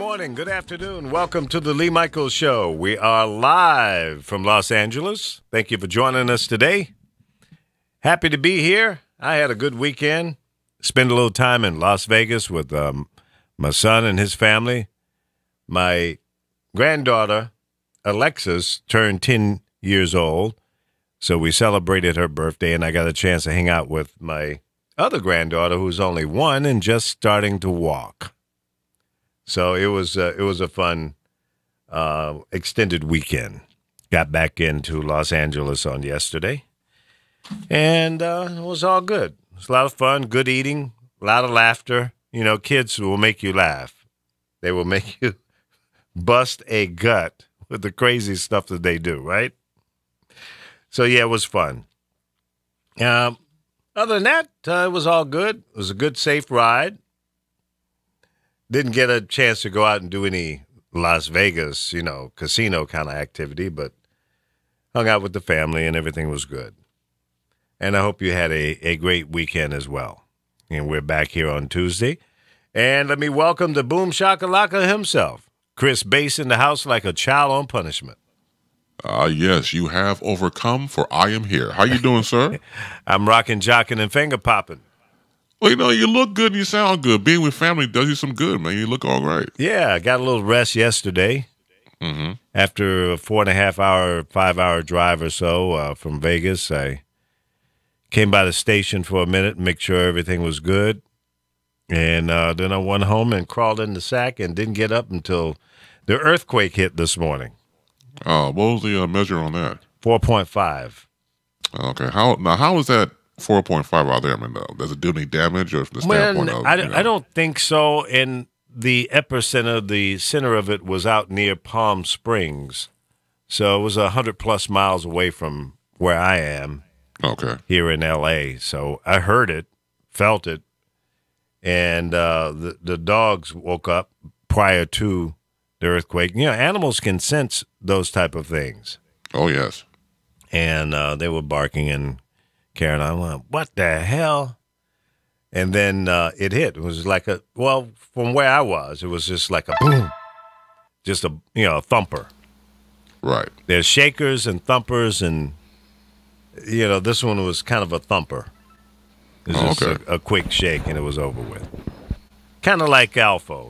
morning, good afternoon. Welcome to the Lee Michaels Show. We are live from Los Angeles. Thank you for joining us today. Happy to be here. I had a good weekend. Spent a little time in Las Vegas with my son and his family. My granddaughter, Alexis, turned 10 years old, so we celebrated her birthday, and I got a chance to hang out with my other granddaughter, who's only 1 and just starting to walk. So it was a fun extended weekend. Got back into Los Angeles on yesterday, and it was all good. It was a lot of fun, good eating, a lot of laughter. You know, kids will make you laugh. They will make you bust a gut with the crazy stuff that they do, right? So, yeah, it was fun. Other than that, it was all good. It was a good, safe ride. Didn't get a chance to go out and do any Las Vegas, casino kind of activity, but hung out with the family and everything was good. And I hope you had a great weekend as well. And we're back here on Tuesday. And let me welcome the Boom Shakalaka himself, Chris Bass, in the house like a child on punishment. Yes, you have overcome, for I am here. How you doing, sir? I'm rocking, jocking, and finger popping. Well, you look good and you sound good. Being with family does you some good, man. You look all right. Yeah, I got a little rest yesterday. Mm-hmm. After a 4.5-hour, 5-hour drive or so from Vegas, I came by the station for a minute and make sure everything was good. And then I went home and crawled in the sack and didn't get up until the earthquake hit this morning. What was the measure on that? 4.5. Okay. How is that 4.5 out there? I mean, does it do any damage, or from the standpoint of? I don't think so. And the epicenter, the center of it, was out near Palm Springs, so it was 100+ miles away from where I am. Okay. Here in L.A., so I heard it, felt it, and the dogs woke up prior to the earthquake. Animals can sense those type of things. Oh yes. And they were barking and carrying on. Went, what the hell? And then it hit. It was like from where I was, it was just like a boom, just a thumper. Right. There's shakers and thumpers, and this one was kind of a thumper. It was just a quick shake, and it was over with. Kind of like Alpha,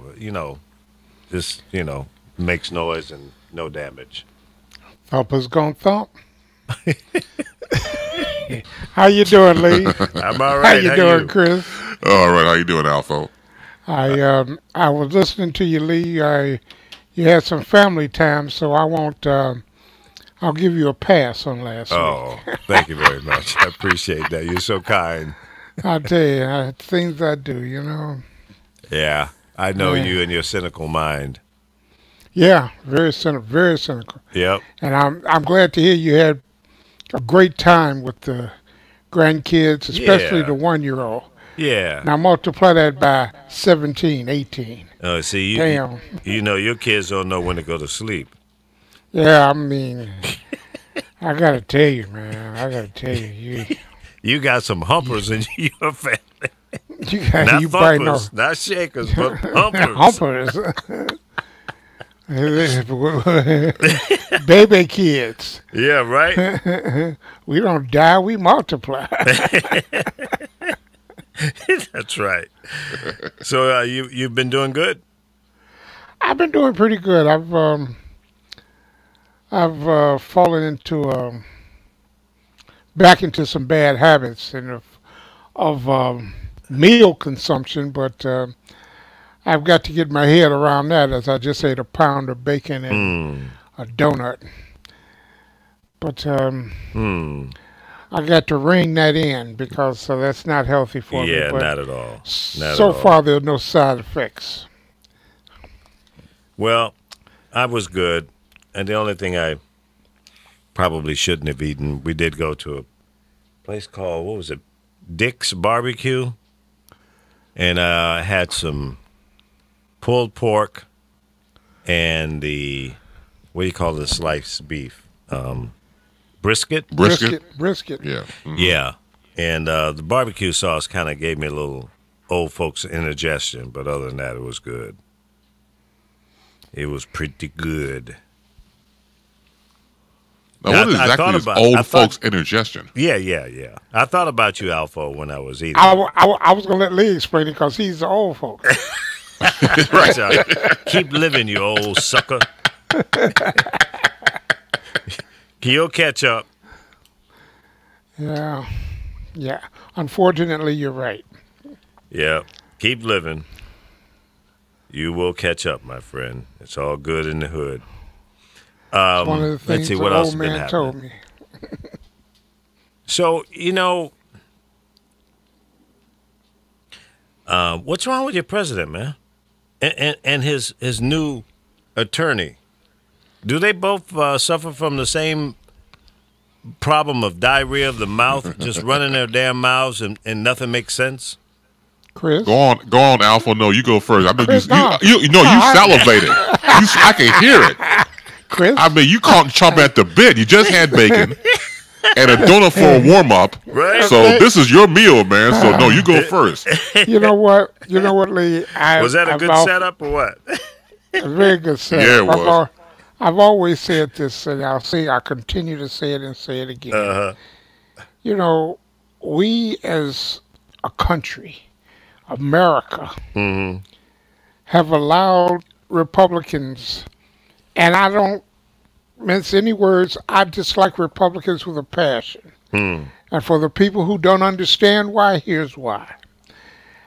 just makes noise and no damage. Thumper's gonna thump. How you doing, Lee? I'm all right. How you doing, Chris? All right. How you doing, Alpha? I was listening to you, Lee. You had some family time, so I won't. I'll give you a pass on last week. Oh, thank you very much. I appreciate that. You're so kind. I tell you, things I do, Yeah, I know you and your cynical mind. Yeah, very cynical, very cynical. Yep. And I'm glad to hear you had a great time with the grandkids, especially the 1-year-old. Yeah. Now multiply that by 17, 18. See, Damn. Your kids don't know when to go to sleep. Yeah, I mean, I got to tell you, man. You got some humpers in your family. Not thumpers, not shakers, but humpers. Baby kids. Yeah, right? We don't die, we multiply. That's right. So you've been doing good? I've been doing pretty good. I've fallen into back into some bad habits of meal consumption, but I've got to get my head around that, as I just ate a pound of bacon and a donut. But I got to ring that in because that's not healthy for me. Yeah, not at all. So far, there are no side effects. Well, I was good, and the only thing I probably shouldn't have eaten, we did go to a place called, what was it, Dick's Barbecue, and I had some pulled pork and the, what do you call the sliced beef? Brisket? Brisket. Yeah. Mm-hmm. Yeah. And the barbecue sauce kind of gave me a little old folks indigestion, but other than that, it was good. It was pretty good. Now, Now, what I exactly thought is about it. I old thought- folks indigestion? Yeah. I thought about you, Alpha, when I was eating. I was going to let Lee explain it because he's the old folks. Right. So, keep living, you old sucker. You'll catch up. Yeah. Unfortunately, you're right. Yeah. Keep living. You will catch up, my friend. It's all good in the hood. It's one of the Let's things see the what else old has been man happening. told me. So, what's wrong with your president, man? And his new attorney. Do they both suffer from the same problem of diarrhea of the mouth, just running their damn mouths and nothing makes sense? Chris? Go on, Alpha. No, you go first. I know Chris, you salivated. I can hear it. Chris? I mean, you caught chomp at the bit. You just had bacon and a donut for a warm up. Right. So this is your meal, man. So no, you go first. You know what, Lee? Was that a good setup or what? A very good setup. Yeah, it was. I've always said this, and I'll continue to say it and say it again. Uh-huh. We as a country, America, have allowed Republicans, and I don't mince any words, I dislike Republicans with a passion. And for the people who don't understand why, here's why.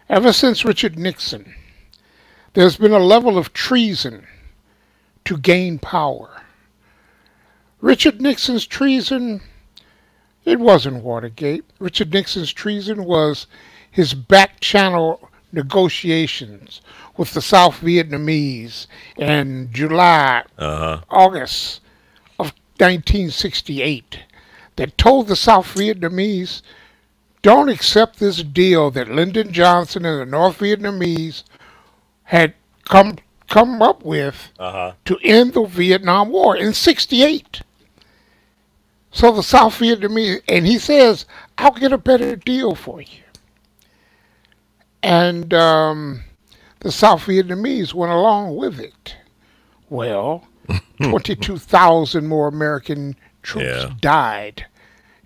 Ever since Richard Nixon, there's been a level of treason to gain power. Richard Nixon's treason, it wasn't Watergate. Richard Nixon's treason was his back channel negotiations with the South Vietnamese in August of 1968 that told the South Vietnamese, don't accept this deal that Lyndon Johnson and the North Vietnamese had come up with to end the Vietnam War in 68. So the South Vietnamese, and he says, I'll get a better deal for you. And the South Vietnamese went along with it. Well, 22,000 more American troops died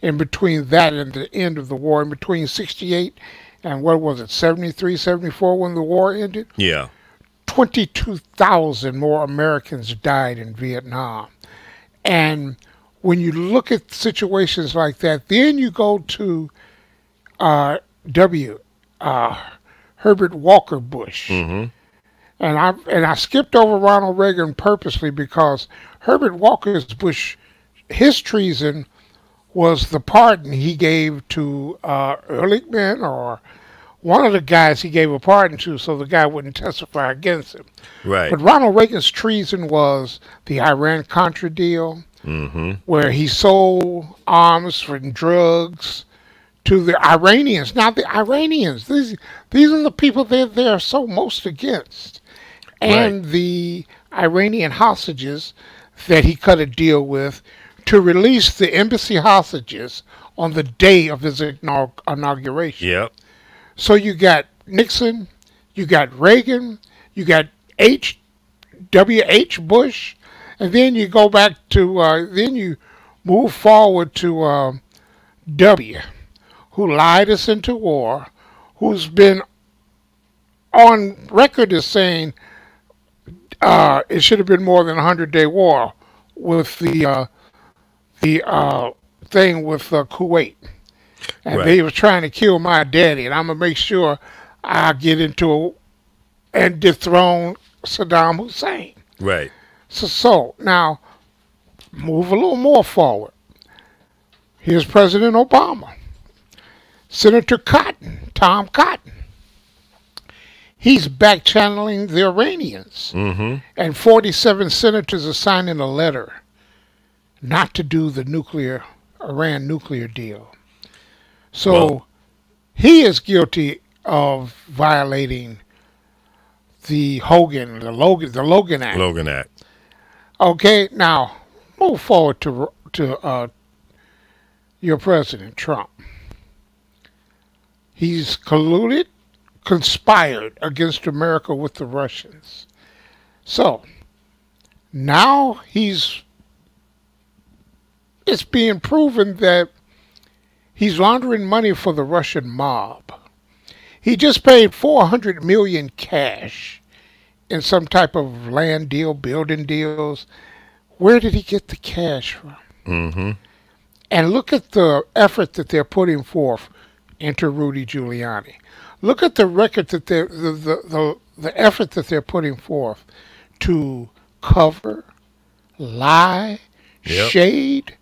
in between that and the end of the war, in between 68 and 73, 74 when the war ended? Yeah. 22,000 more Americans died in Vietnam. And when you look at situations like that, then you go to Herbert Walker Bush. And I skipped over Ronald Reagan purposely because Herbert Walker Bush, his treason was the pardon he gave to Ehrlichman, or one of the guys he gave a pardon to so the guy wouldn't testify against him. Right. But Ronald Reagan's treason was the Iran-Contra deal, where he sold arms and drugs to the Iranians. Now, the Iranians, these are the people that they're so most against. And the Iranian hostages that he cut a deal with to release the embassy hostages on the day of his inauguration. Yep. So you got Nixon, you got Reagan, you got W.H. Bush, and then you go back to, then you move forward to W., who lied us into war, who's been on record as saying it should have been more than a 100-day war with the thing with Kuwait. And they were trying to kill my daddy, and I'm going to make sure I get into and dethrone Saddam Hussein. Right. So now, move a little more forward. Here's President Obama. Senator Cotton, Tom Cotton. He's back-channeling the Iranians. And 47 senators are signing a letter not to do the Iran nuclear deal. So he is guilty of violating the Logan Act. Logan Act. Okay, now move forward to your president, Trump. He's conspired against America with the Russians. So Now it's being proven that he's laundering money for the Russian mob. He just paid 400 million cash in some type of land deal, building deals. Where did he get the cash from? Mm-hmm. And look at the effort that they're putting forth. Enter Rudy Giuliani. Look at the record that the effort that they're putting forth to cover, lie, Yep. shade,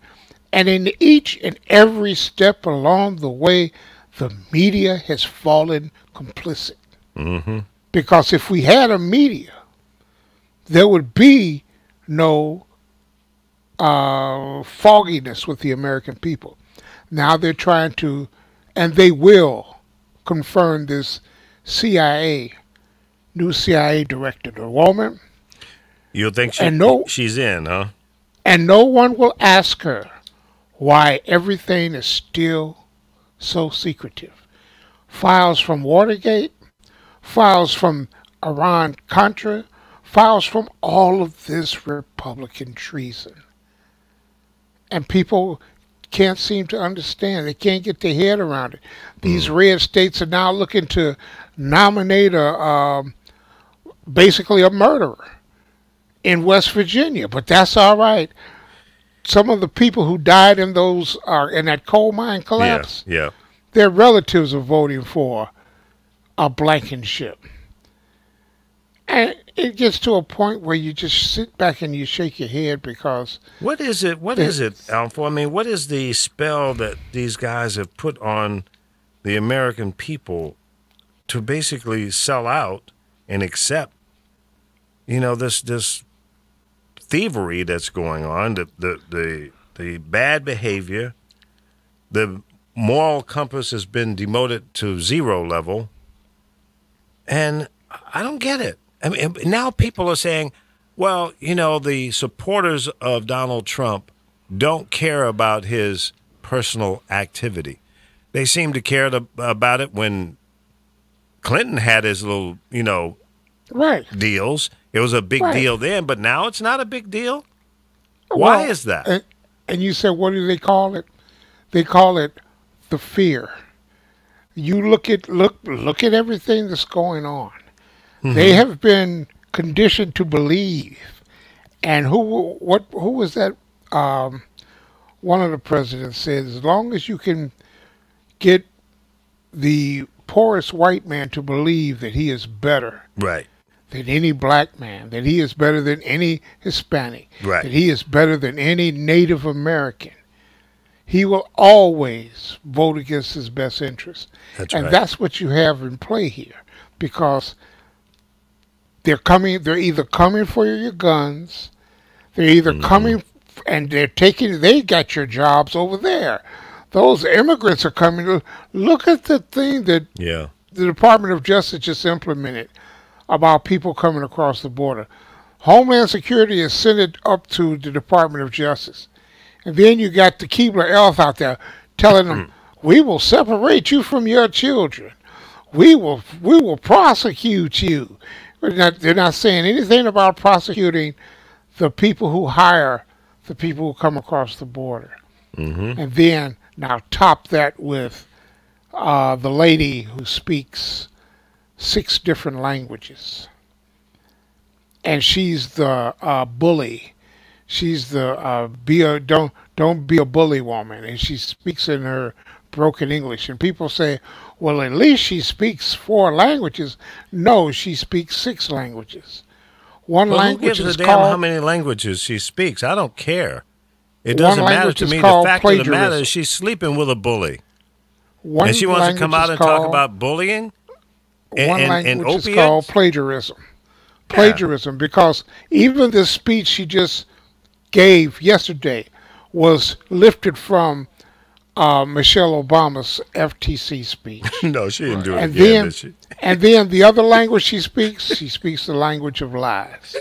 and in each and every step along the way, the media has fallen complicit. Mm-hmm. Because if we had a media, there would be no fogginess with the American people. Now they're trying to, and they will confirm this CIA, new CIA director, the woman, You think she's in, huh? and no one will ask her why everything is still so secretive. Files from Watergate, files from Iran-Contra, files from all of this Republican treason. And people can't seem to understand. They can't get their head around it. These red states are now looking to nominate basically a murderer in West Virginia, but that's all right. Some of the people who died in that coal mine collapse, Yeah. their relatives are voting for a Blankenship. And it gets to a point where you just sit back and you shake your head because What is it? What is it, Alpha? I mean, what is the spell that these guys have put on the American people to basically sell out and accept, this thievery that's going on, the bad behavior, the moral compass has been demoted to zero level, and I don't get it. I mean, now people are saying, well, the supporters of Donald Trump don't care about his personal activity. They seem to care about it when Clinton had his little, right. deals. It was a big Right. deal then, but now it's not a big deal. Why Well, is that? And you said, what do they call it? They call it the fear. You look at everything that's going on. They have been conditioned to believe. And who was that? One of the presidents said, as long as you can get the poorest white man to believe that he is better Right. than any black man, that he is better than any Hispanic, Right. that he is better than any Native American, he will always vote against his best interest. That's And right. that's what you have in play here, because they're either coming for your guns, they're either coming and they got your jobs over there. Those immigrants are coming. Look at the thing that Yeah. the Department of Justice just implemented about people coming across the border. Homeland Security has sent it up to the Department of Justice. And then you got the Keebler Elf out there telling them, we will separate you from your children. We will prosecute you. They're not saying anything about prosecuting the people who hire the people who come across the border. And then now top that with the lady who speaks 6 different languages, and she's the bully. She's the don't be a bully woman, and she speaks in her broken English. And people say, well, at least she speaks 4 languages. No, she speaks 6 languages. One Well, who language gives is a damn how called many languages she speaks? I don't care. It One doesn't matter language to is me. The called fact of the matter plagiarism. is she's sleeping with a bully. one And she wants to come language out is and talk called- about bullying one and language is opiates? called plagiarism. Plagiarism, because even the speech she just gave yesterday was lifted from Michelle Obama's FTC speech. No, she didn't do it And again, then, did she? and then the other language she speaks the language of lies.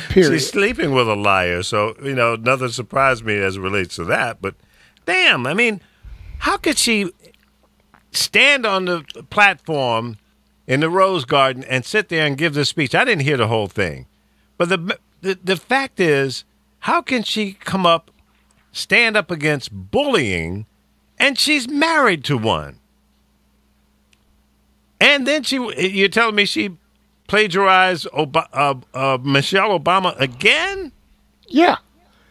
Period. She's sleeping with a liar, so, nothing surprised me as it relates to that. But, damn, I mean, how could she stand on the platform in the Rose Garden and sit there and give this speech? I didn't hear the whole thing. But the fact is, how can she stand up against bullying, and she's married to one? And then you're telling me she plagiarized Michelle Obama again? Yeah.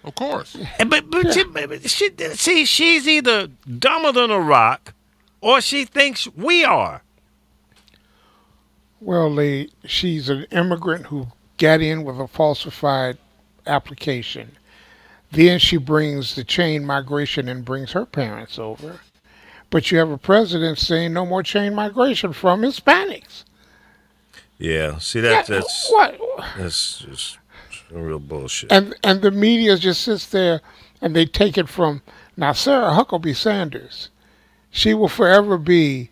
Of course. But she's either dumber than a rock, or she thinks we are. Well, she's an immigrant who got in with a falsified application. Then she brings the chain migration and brings her parents over. But you have a president saying no more chain migration from Hispanics. Yeah, see that's just real bullshit. And the media just sits there and they take it from now. Sarah Huckabee Sanders, she will forever be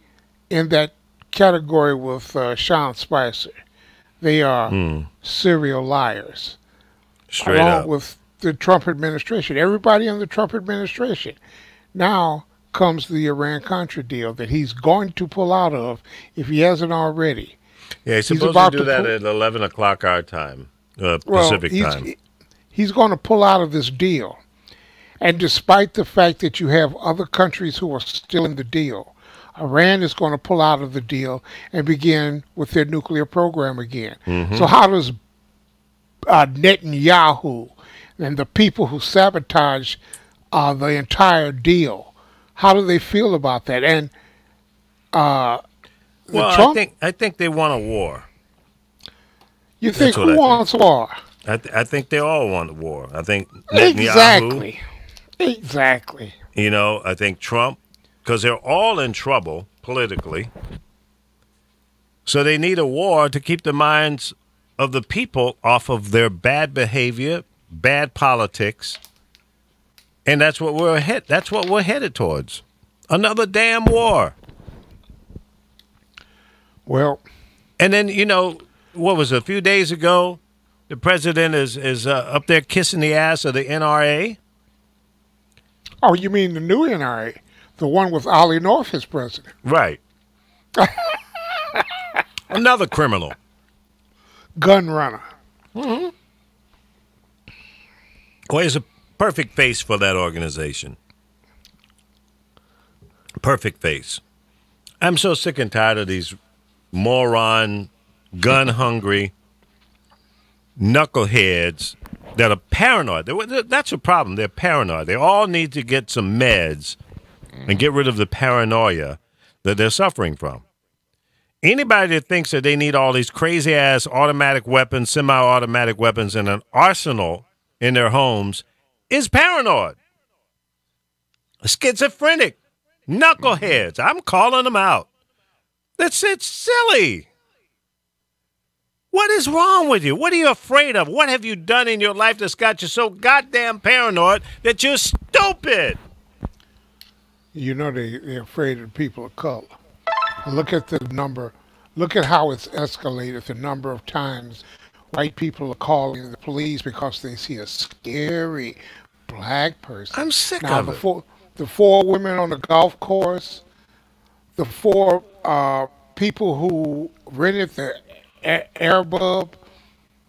in that category with Sean Spicer. They are serial liars. Straight along up. with the Trump administration. Everybody in the Trump administration. Now comes the Iran-Contra deal that he's going to pull out of if he hasn't already. Yeah, he's supposed to do that at 11 o'clock our time, Pacific time. He's going to pull out of this deal. And despite the fact that you have other countries who are still in the deal, Iran is going to pull out of the deal and begin with their nuclear program again. Mm-hmm. So how does Netanyahu and the people who sabotage the entire deal, how do they feel about that? And Trump, I think they want a war. You think who wants war? I think they all want a war. I think Netanyahu. Exactly. You know, I think Trump, because they're all in trouble politically. So they need a war to keep the minds of the people off of their bad behavior, bad politics. And that's what we're headed towards. Another damn war. Well, and then, you know, what was it, a few days ago, the president is up there kissing the ass of the NRA. Oh, you mean the new NRA? The one with Ollie North as president? Right. Another criminal. Gun runner. Mm-hmm. Well, he's a perfect face for that organization. Perfect face. I'm so sick and tired of these moron, gun-hungry knuckleheads that are paranoid. That's a problem. They're paranoid. They all need to get some meds and get rid of the paranoia that they're suffering from. Anybody that thinks that they need all these crazy-ass automatic weapons, semi-automatic weapons, and an arsenal in their homes is paranoid. Schizophrenic. Knuckleheads. I'm calling them out. It's silly. What is wrong with you? What are you afraid of? What have you done in your life that's got you so goddamn paranoid that you're stupid? You know they're afraid of people of color. Look at the number. Look at how it's escalated, the number of times white people are calling the police because they see a scary black person. I'm sick now, of it. The four women on the golf course, the four people who rented the Airbub,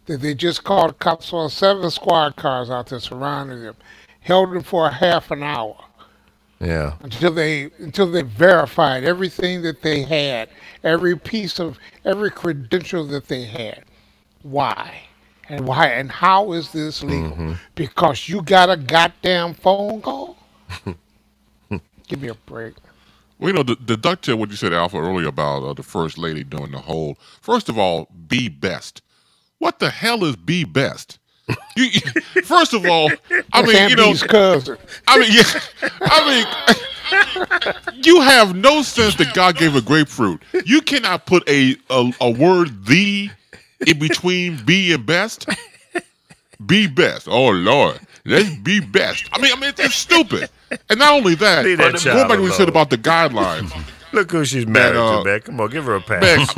that they just called the cops on, 7 squad cars out there surrounding them, held them for a half an hour. Yeah. Until they verified everything that they had, every credential that they had. Why? And how is this legal? Mm-hmm. Because you got a goddamn phone call? Give me a break. Well, you know, the duck to what you said, Alpha, earlier about the first lady doing the whole. First of all, be best. What the hell is be best? First of all, I mean, you know, cousin. You have no sense that God gave a grapefruit. You cannot put a word "the" in between "be" and "best." Be best. Oh Lord, let's be best. I mean, it's stupid. And not only that, going back to what we said about the guidelines. Look who she's married to, man. Come on, give her a pass.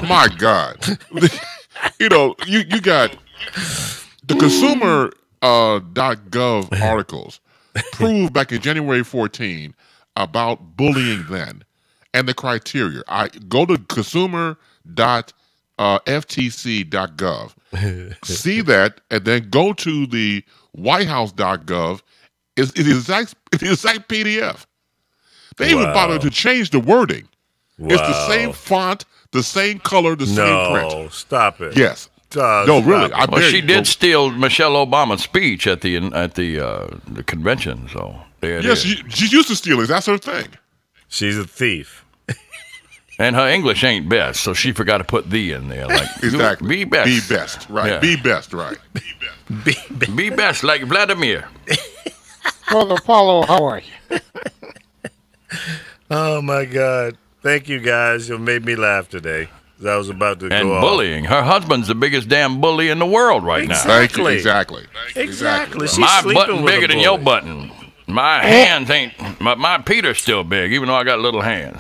My God, you know, you got the consumer.gov articles proved back in January 14 about bullying then and the criteria. I go to consumer.gov ftc.gov. See that, and then go to the whitehouse.gov. It's the exact PDF. They even bothered to change the wording. Wow. It's the same font, the same color, the same print. No, stop it. Yes. No, really. I Well, dare she you. did steal Michelle Obama's speech at the convention, so there it Yes, is. she's used to stealing. That's her thing. She's a thief. And her English ain't best, so she forgot to put the in there. Like Exactly. be best. Be best. Right. Yeah. Be best. Right. Be best, like Vladimir. Brother Apollo, how are you? Oh, my God. Thank you, guys. You made me laugh today. I was about to And go off. bullying. Her husband's the biggest damn bully in the world right now. Thank you. Exactly. Exactly. Exactly. She's My sleeping button with bigger a than your bully. button. My hands ain't. My Peter's still big, even though I got little hands.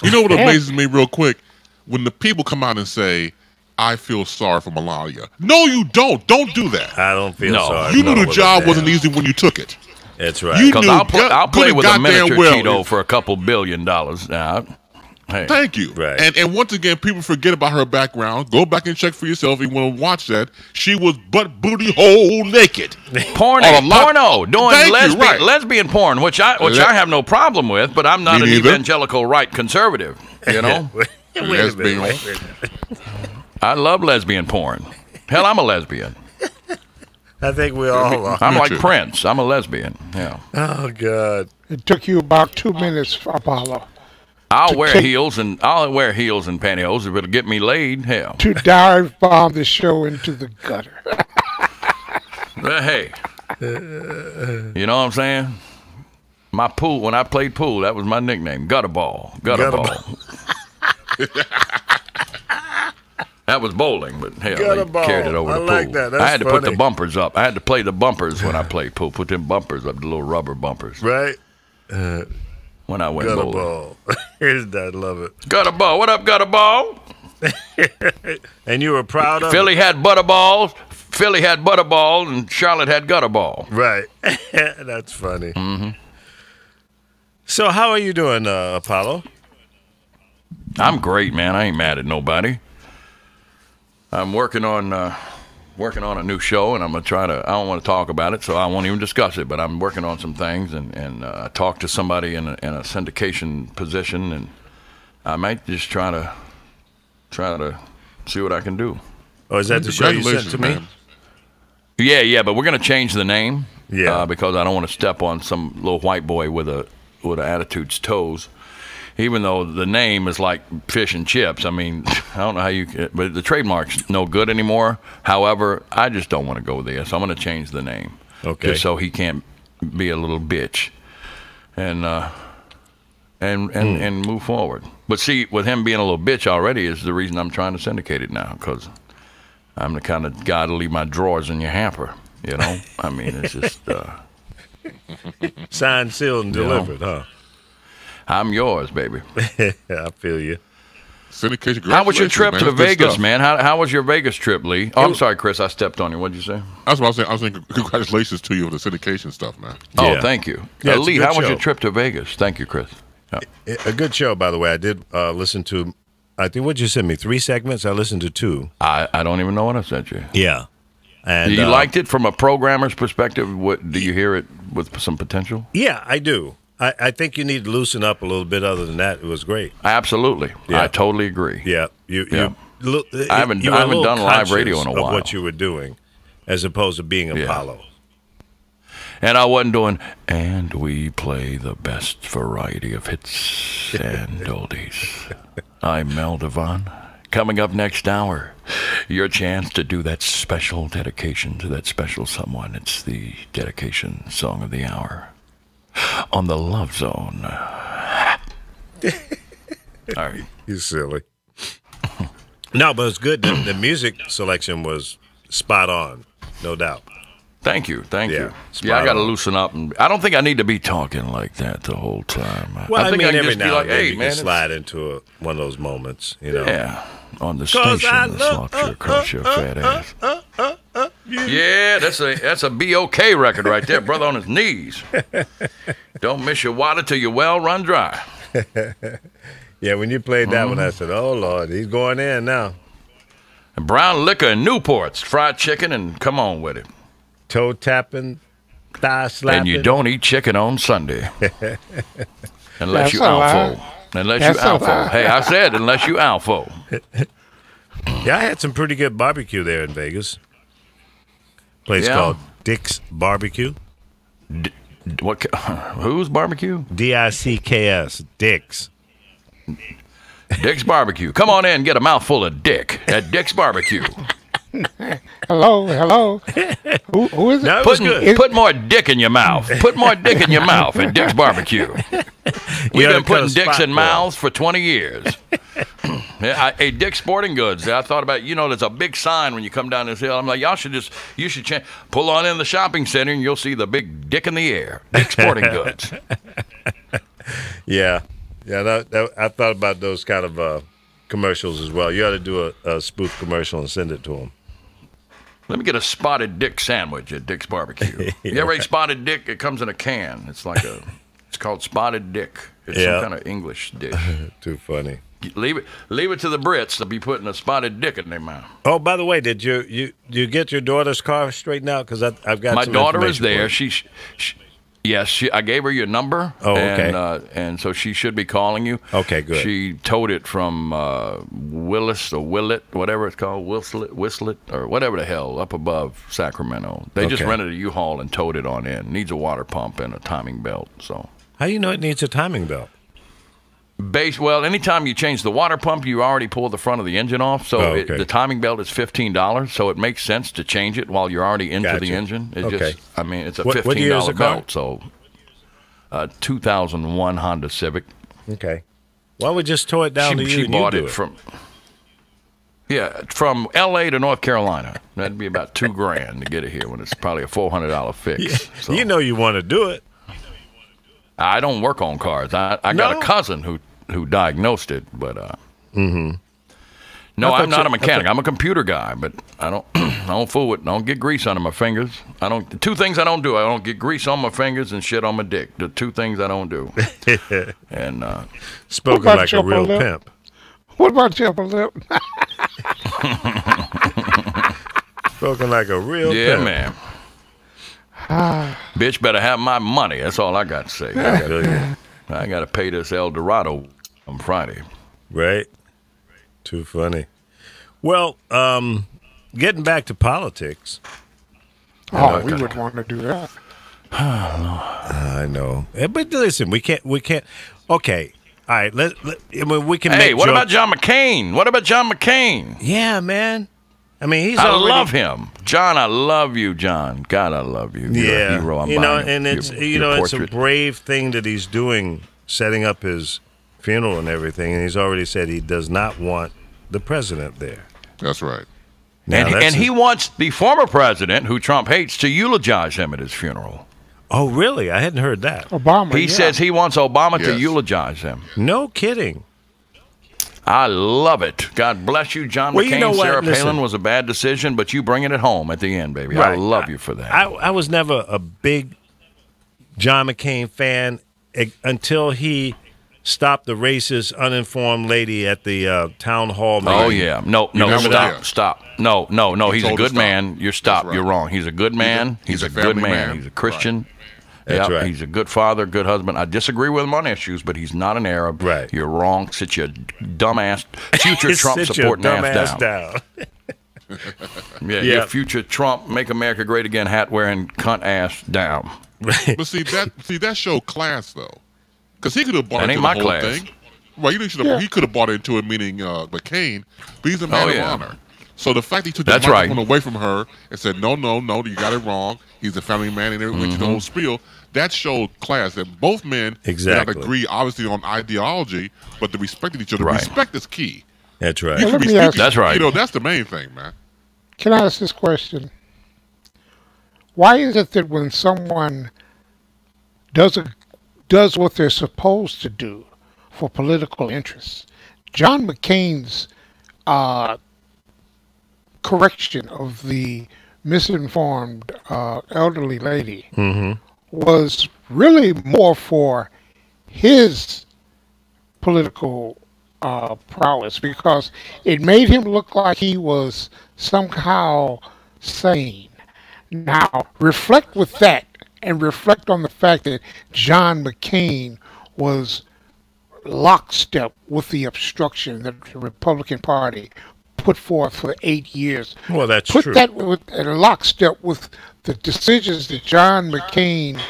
You know what amazes me real quick? When the people come out and say, I feel sorry for Melania. No, you don't. Don't do that. I don't feel No. sorry. You knew for the her job damn. wasn't easy when you took it. That's right. You Because knew I'll play good with a goddamn miniature well Cheeto it- for a couple $1 billion now. Hey, Thank you. Right. And once again, people forget about her background. Go back and check for yourself if you want to watch that. She was butt booty hole naked. porno, doing Thank you, right. lesbian porn, which I have no problem with, but I'm not Me an neither. evangelical right conservative. You know, Wait a minute, Lesbian. wait a minute. I love lesbian porn. Hell, I'm a lesbian. I think we all are. I'm Me like too. Prince. I'm a lesbian. Yeah, Oh, God. It took you about 2 minutes, Apollo, I'll wear take- heels and pantyhose if it'll get me laid. Hell, to dive bomb the show into the gutter. hey, you know what I'm saying? My pool, when I played pool, that was my nickname, gutter ball. That was bowling, but hell, Gutter they ball. carried it over I the like pool. that. That's I had to put the funny. bumpers up. I had to play the bumpers when I played pool. Put them bumpers up, the little rubber bumpers, Right? when I went Gutter bowling. ball. Here's that. Love it. Gutter ball. What up, gutter ball? And you were proud of Philly had butter balls. Philly had butter ball, and Charlotte had gutter ball. it? Right. That's funny. Mm-hmm. So how are you doing, Apollo? I'm great, man. I ain't mad at nobody. I'm working on a new show, and I'm gonna try to. I don't want to talk about it, so I won't even discuss it. But I'm working on some things, and I talked to somebody in a syndication position, and I might just try to see what I can do. Oh, is that the show you sent to me? man. Yeah, but we're gonna change the name. Yeah. Because I don't want to step on some little white boy with an attitude's toes. Even though the name is like fish and chips, I mean, I don't know how you. But the trademark's no good anymore. However, I just don't want to go there, so I'm going to change the name. Okay. Just so he can't be a little bitch, and move forward. But see, with him being a little bitch already is the reason I'm trying to syndicate it now, because I'm the kind of guy to leave my drawers in your hamper. You know, I mean, it's just. Signed, sealed, and You know. delivered, huh? I'm yours, baby. I feel you. Syndication. How was your trip man. to That's good Vegas, stuff. man? How was your Vegas trip, Lee? Oh, I'm sorry, Chris. I stepped on you. What'd you say? That's what I was saying. I was saying congratulations to you for the syndication stuff, man. Oh, Yeah. thank you. Yeah, it's a Lee, good how was show. your trip to Vegas? Thank you, Chris. Yeah. A good show, by the way. I did listen to, I think, what'd you send me? 3 segments? I listened to 2. I don't even know what I sent you. Yeah. And You liked it from a programmer's perspective? What do you hear it with some potential? Yeah, I do. I think you need to loosen up a little bit. Other than that, it was great. Absolutely. Yeah. I totally agree. Yeah. Yeah. I I haven't done live radio in a Of while. what you were doing, as opposed to being Yeah. Apollo. And I wasn't doing, and we play the best variety of hits and oldies. I'm Mel Devon. Coming up next hour, your chance to do that special dedication to that special someone. It's the dedication song of the hour on the Love Zone. All right. You silly. No, but it's good. The music selection was spot on, no doubt. Thank you. Thank Yeah, you. spot Yeah, I got to on. loosen up. And I don't think I need to be talking like that the whole time. Well, I think mean, can every just be now like, and then hey, you man, can slide into one of those moments, you know. yeah, on the 'Cause station I that love- slaps you across your fat ass. Yeah, that's a B.O.K. record right there, brother on his knees. Don't miss your water till your well run dry. Yeah, when you played that one, I said, "Oh Lord, he's going in now." Brown liquor and Newports, fried chicken, and come on with it. Toe tapping, thigh slapping. And you don't eat chicken on Sunday. Unless That's you a lie. alfo. Unless That's you a alfo. lie. Hey, I said unless you alfo. Yeah, I had some pretty good barbecue there in Vegas. Place Yeah. called Dick's Barbecue. What? Whose barbecue? Dicks. Dick's. Dick's Barbecue. Come on in and get a mouthful of dick at Dick's Barbecue. Hello. Who is it? No, it was good. Put more dick in your mouth. Put more dick in your mouth at Dick's Barbecue. We've gotta been putting cut a dicks spot in for mouths for 20 years. Hey, Dick's Sporting Goods. I thought about, there's a big sign when you come down this hill. I'm like, you should pull on in the shopping center and you'll see the big dick in the air. Dick's Sporting Goods. Yeah. I thought about those kind of commercials as well. You ought to do a spoof commercial and send it to them. Let me get a spotted dick sandwich at Dick's Barbecue. You ever ate spotted dick? It comes in a can. It's called spotted dick. It's Yeah. some kind of English dish. Too funny. Leave it to the Brits to be putting a spotted dick in their mouth. Oh, by the way, did you get your daughter's car straightened out? Because I've got My some daughter is information for there. you. Yes, I gave her your number. Oh, okay. And so she should be calling you. Okay, good. She towed it from Willis or Willett, whatever it's called, Whistlet, or whatever the hell, up above Sacramento. They just Okay. rented a U-Haul and towed it on in. Needs a water pump and a timing belt. So, How do you know it needs a timing belt? well, anytime you change the water pump, you already pull the front of the engine off. So Oh, okay. the timing belt is $15. So it makes sense to change it while you're already into Gotcha. the engine. Okay. It's a What year is $15 the car? belt. So, 2001 Honda Civic. Okay. Why don't we just tow it down to you She and you bought do it from L.A. to North Carolina. That'd be about $2,000 to get it here when it's probably a $400 fix. So, You know you want to do it. I don't work on cars. I got No? a cousin who diagnosed it, but no, I I'm thought not a you- mechanic. I'm a computer guy, but I don't I don't fool with. I don't get grease under my fingers. The two things I don't do. I don't get grease on my fingers and shit on my dick. The two things I don't do. And Spoken about like a your real lip? pimp. What about your lip? Spoken like a real yeah, pimp. man. Bitch better have my money. That's all I got to say. I got to pay this El Dorado on Friday. Right? Too funny. Well, getting back to politics. Oh, we would want to do that. I know. But listen, we can't. Okay. All right. We can Hey, make what jokes. about John McCain? What about John McCain? Yeah, man. I mean, he's I already. love him. John, I love you, John. God, I love you. You're Yeah. a hero. I'm you know, buying and it's your it's a portrait. brave thing that he's doing, setting up his funeral and everything. And he's already said he does not want the president there. That's right. Now, And that's he wants the former president, who Trump hates, to eulogize him at his funeral. Oh, really? I hadn't heard that. Obama. He yeah. says he wants Obama to Yes. eulogize him. No kidding. I love it. God bless you, John Well, McCain. you know what? Sarah Listen. Palin was a bad decision, but you bringing it home at the end, baby. I love you for that. I was never a big John McCain fan until he stopped the racist, uninformed lady at the town hall meeting. Oh yeah, no, remember that? stop. No. He's a told her good stop. man. You're stop. right. You're wrong. He's a good man. He's a good family man. man. He's a Christian. That's Yep, right. He's a good father, good husband. I disagree with him on issues, but he's not an Arab. Right. You're wrong. Sit your dumbass, future Trump Sit your supporting dumb ass ass down. Yeah, Yeah. your future Trump, make America great again, hat wearing cunt ass down. But see that showed class though, because he could have bought That into ain't the my whole class. thing. Well, he could have bought into it, meaning McCain, but he's a man Oh, of yeah. honor. So the fact he took That's the right. microphone away from her and said, no, you got it wrong. He's a family man, and went to the whole spiel. That showed class that both men Exactly. did not agree, obviously, on ideology, but they respected each other. Right. Respect is key. That's right. Well, let me ask- That's right. That's the main thing, man. Can I ask this question? Why is it that when someone does what they're supposed to do for political interests, John McCain's correction of the misinformed elderly lady was really more for his political prowess because it made him look like he was somehow sane. Now, reflect with that and reflect on the fact that John McCain was lockstep with the obstruction that the Republican Party put forth for 8 years. Well, that's Put true. that in lockstep with the decisions that John McCain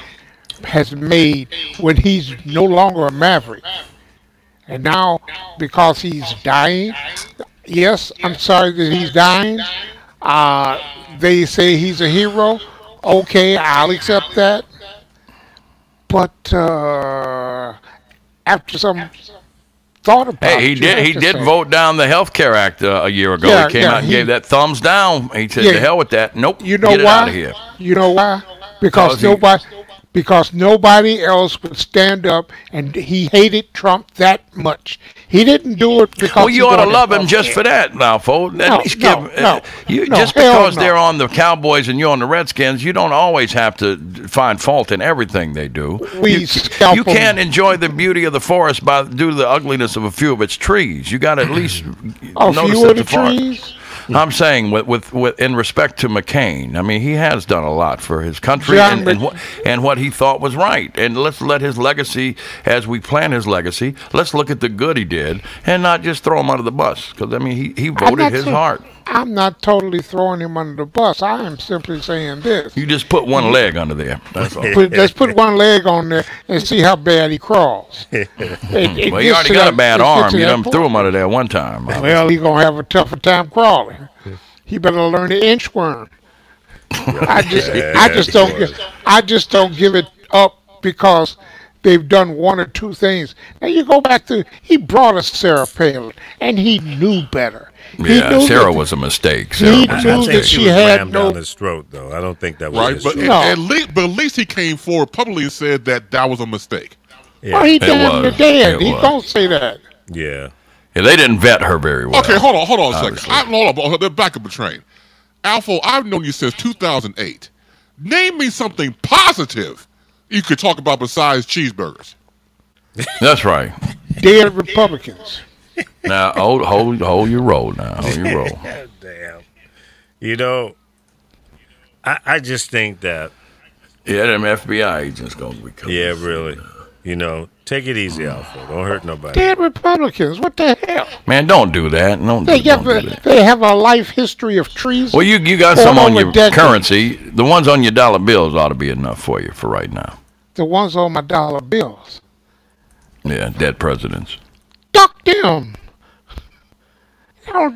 has made when he's no longer a maverick. And now, because he's dying, yes, I'm sorry that he's dying. They say he's a hero. Okay, I'll accept that. But after some thought about Hey, it, you have he to did say, vote down the Health Care Act a year ago. Yeah, he came yeah, out and gave that thumbs down. He said, Yeah. "To hell with that. Nope. You know get it why? out of here." You know why? Because Because nobody else would stand up, and he hated Trump that much. He didn't do it because. Well, he you ought to wanted love him just healthcare. for that, now, folks. At No, least no, give no, you no, just hell because no. they're on the Cowboys and you're on the Redskins. You don't always have to find fault in everything they do. We scalp You 'em. can't enjoy the beauty of the forest due to the ugliness of a few of its trees. You got to at least A notice few that of the forest. trees. I'm saying with in respect to McCain, I mean he has done a lot for his country John and what he thought was right. And let's let his legacy, as we plan his legacy, let's look at the good he did and not just throw him under the bus. Because I mean he I'm voted not his so- heart. I'm not totally throwing him under the bus. I am simply saying this. You just put one leg under there. That's all. Let's put one leg on there and see how bad he crawls. Well, you already got a bad arm. You done threw him under there one time. Well, he's gonna have a tougher time crawling. He better learn the inchworm. I just don't give it up because they've done one or two things. Now you go back to he brought us Sarah Palin, and he knew better. He Yeah, knew Sarah that- was a mistake. He Sarah knew was a I that think mistake. she she was had rammed no- down his throat, though. I don't think that was Right, his but choice. No. at least he came forward publicly and said that was a mistake. Well, he damn was. near dead. It He was. don't say that. Yeah. Yeah, they didn't vet her very well. Okay, hold on a second. Obviously. Hold on, back up the train. Alpha, I've known you since 2008. Name me something positive you could talk about besides cheeseburgers. That's right. Dead Republicans. Now hold your roll. Now hold your roll. Damn. You know, I just think that, Yeah, them FBI agents gonna be coming. yeah, really. You know, take it easy, Alpha. Don't hurt nobody. Dead Republicans. What the hell? Man, don't do that. Don't They do that. they have a life history of treason. Well, you got for some on over your decades. currency. The ones on your dollar bills ought to be enough for you for right now. The ones on my dollar bills. Yeah, dead presidents. Duck them. You know,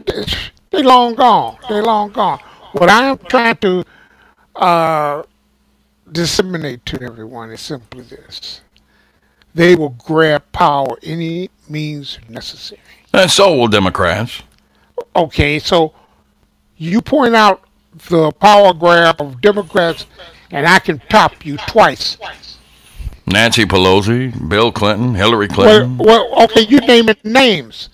they long gone. They long gone. What I am trying to disseminate to everyone is simply this. They will grab power any means necessary. And so will Democrats. Okay, so you point out the power grab of Democrats, and I can top you twice. Nancy Pelosi, Bill Clinton, Hillary Clinton. Well, okay, you name it names.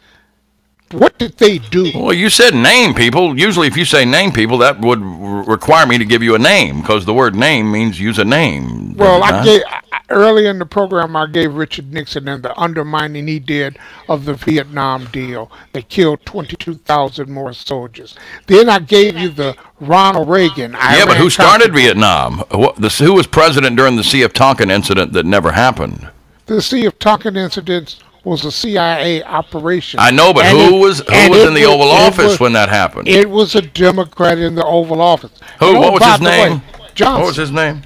What did they do? Well, you said name people. Usually, if you say name people, that would require me to give you a name because the word name means use a name. Well, does it not? early in the program, I gave Richard Nixon and the undermining he did of the Vietnam deal that killed 22,000 more soldiers. Then I gave you the Ronald Reagan. Yeah, but who started Vietnam? Who was president during the Sea of Tonkin incident that never happened? The Sea of Tonkin incident was a CIA operation. I know, but And who it- was and in it the Oval it Office when that happened? It was a Democrat in the Oval Office. Who? And What was by his the way, name? Johnson. What was his name?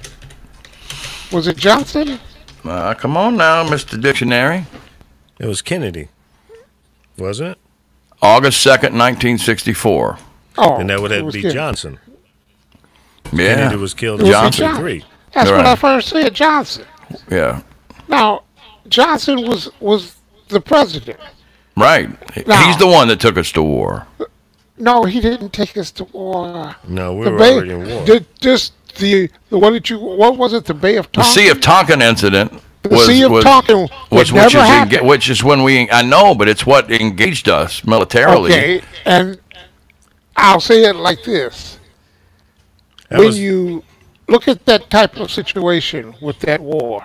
Was it Johnson? Come on now, Mr. Dictionary. It was Kennedy, wasn't it? August 2nd, 1964. Oh, And that would it have was be Kennedy. Johnson. Yeah. Kennedy was killed It in was Johnson. 63. That's Right. what I first said, Johnson. Yeah. Now, Johnson was the president. Right. Now- He's the one that took us to war. No, he didn't take us to war. No, we The were Bay, already in war. what was it? The Bay of The Tonkin. Sea of Tonkin incident The was Sea of was, Tonkin, was it never happened. which is when I know, but it's what engaged us militarily. Okay, and I'll say it like this: That when was- you look at that type of situation with that war,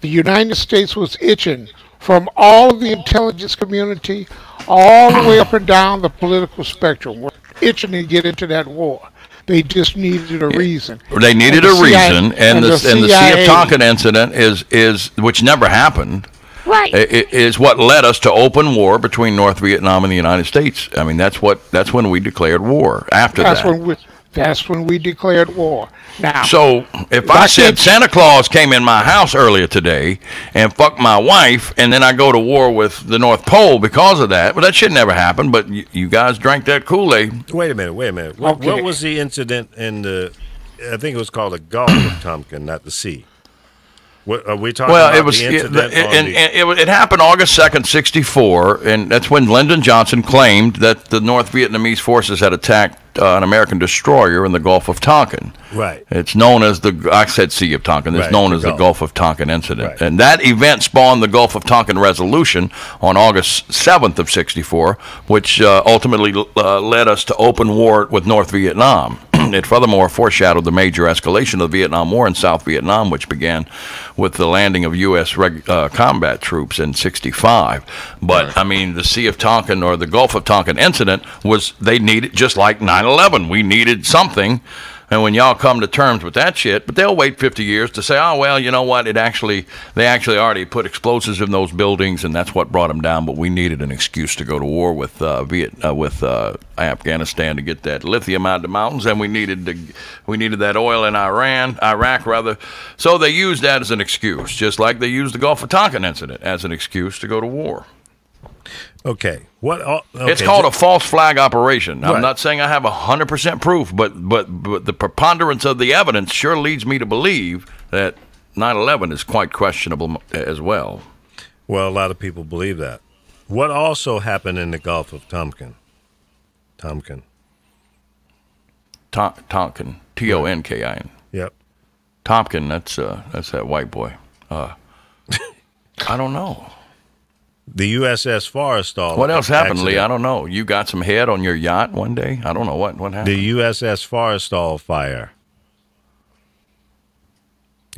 the United States was itching from all of the intelligence community, all the way up and down the political spectrum, were itching to get into that war. They just needed a reason. They needed And a the CIA reason, and the Sea CIA of Tonkin incident is which never happened. Right. Is what led us to open war between North Vietnam and the United States. I mean, that's when we declared war. After that, That's when we declared war. Now, so if I said Santa Claus came in my house earlier today and fucked my wife, and then I go to war with the North Pole because of that, well, that should never happen. But you guys drank that Kool-Aid. Wait a minute. What was the incident in the? I think it was called the Gulf of Tonkin, not the sea. What, are we talking about It was the incident? it happened August 2nd, 1964, and that's when Lyndon Johnson claimed that the North Vietnamese forces had attacked an American destroyer in the Gulf of Tonkin. Right. It's known as I said Sea of Tonkin. It's known as the Gulf of Tonkin incident. Right. And that event spawned the Gulf of Tonkin resolution on August 7th of 1964, which ultimately led us to open war with North Vietnam. It furthermore foreshadowed the major escalation of the Vietnam War in South Vietnam, which began with the landing of U.S. combat troops in 1965. But, I mean, the Sea of Tonkin or the Gulf of Tonkin incident they needed, just like 9/11, we needed something. And when y'all come to terms with that shit, but they'll wait 50 years to say, oh, well, you know what? They actually already put explosives in those buildings, and that's what brought them down. But we needed an excuse to go to war with Afghanistan to get that lithium out of the mountains, and we needed that oil in Iraq rather. So they used that as an excuse, just like they used the Gulf of Tonkin incident as an excuse to go to war. Okay. It's called a false flag operation. Right. I'm not saying I have 100% proof, but the preponderance of the evidence sure leads me to believe that 9/11 is quite questionable as well. Well, a lot of people believe that. What also happened in the Gulf of Tonkin? Tonkin, Tonkin. Yep. Tompkin, that's that white boy. I don't know. The USS Forrestal. What else happened, accident. Lee? I don't know. You got some head on your yacht one day? I don't know what happened. The USS Forrestal fire.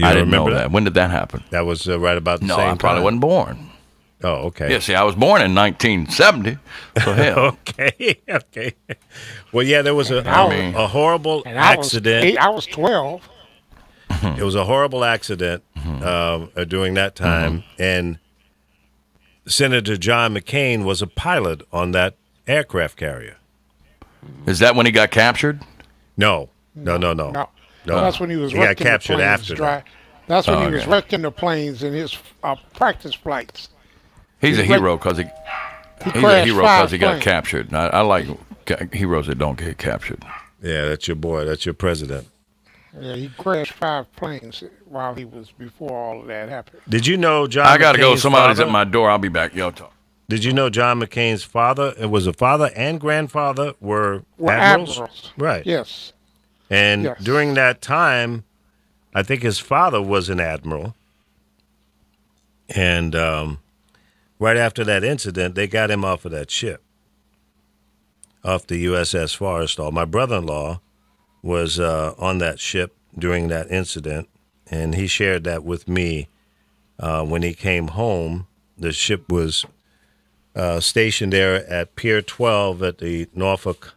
I didn't know that. When did that happen? That was right about the same time. No, I probably wasn't born. Oh, okay. Yeah, see, I was born in 1970. So hell. Okay. Well, yeah, there was a horrible accident. I was 12. It was a horrible accident during that time, and Senator John McCain was a pilot on that aircraft carrier. Is that when he got captured? No. That's when he was got wrecking captured the planes. after that. That's when he was wrecking the planes in his practice flights. He's a hero because he got captured. I like heroes that don't get captured. Yeah, that's your boy. That's your president. Yeah, he crashed 5 planes before all of that happened. Did you know John I got to go. McCain's Somebody's father? at my door. I'll be back. Yo, talk. Did you know John McCain's father, it was a father and grandfather, were admirals? Right. Yes. And during that time, I think his father was an admiral. And right after that incident, they got him off of that ship, off the USS Forrestal. My brother-in-law was on that ship during that incident, and he shared that with me. When he came home, the ship was stationed there at Pier 12 at the Norfolk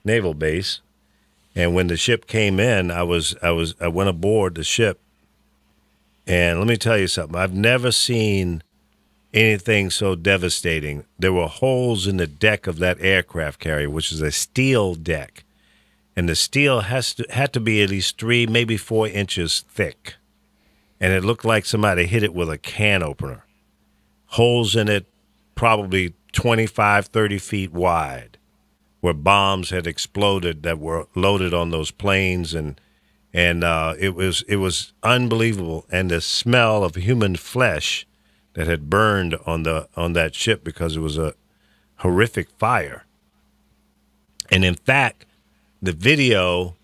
Naval Base. And when the ship came in, I went aboard the ship. And let me tell you something. I've never seen anything so devastating. There were holes in the deck of that aircraft carrier, which is a steel deck. And the steel had to be at least 3, maybe 4 inches thick. And it looked like somebody hit it with a can opener. Holes in it probably 25, 30 feet wide, where bombs had exploded that were loaded on those planes, and it was unbelievable. And the smell of human flesh that had burned on that ship because it was a horrific fire. And in fact, the video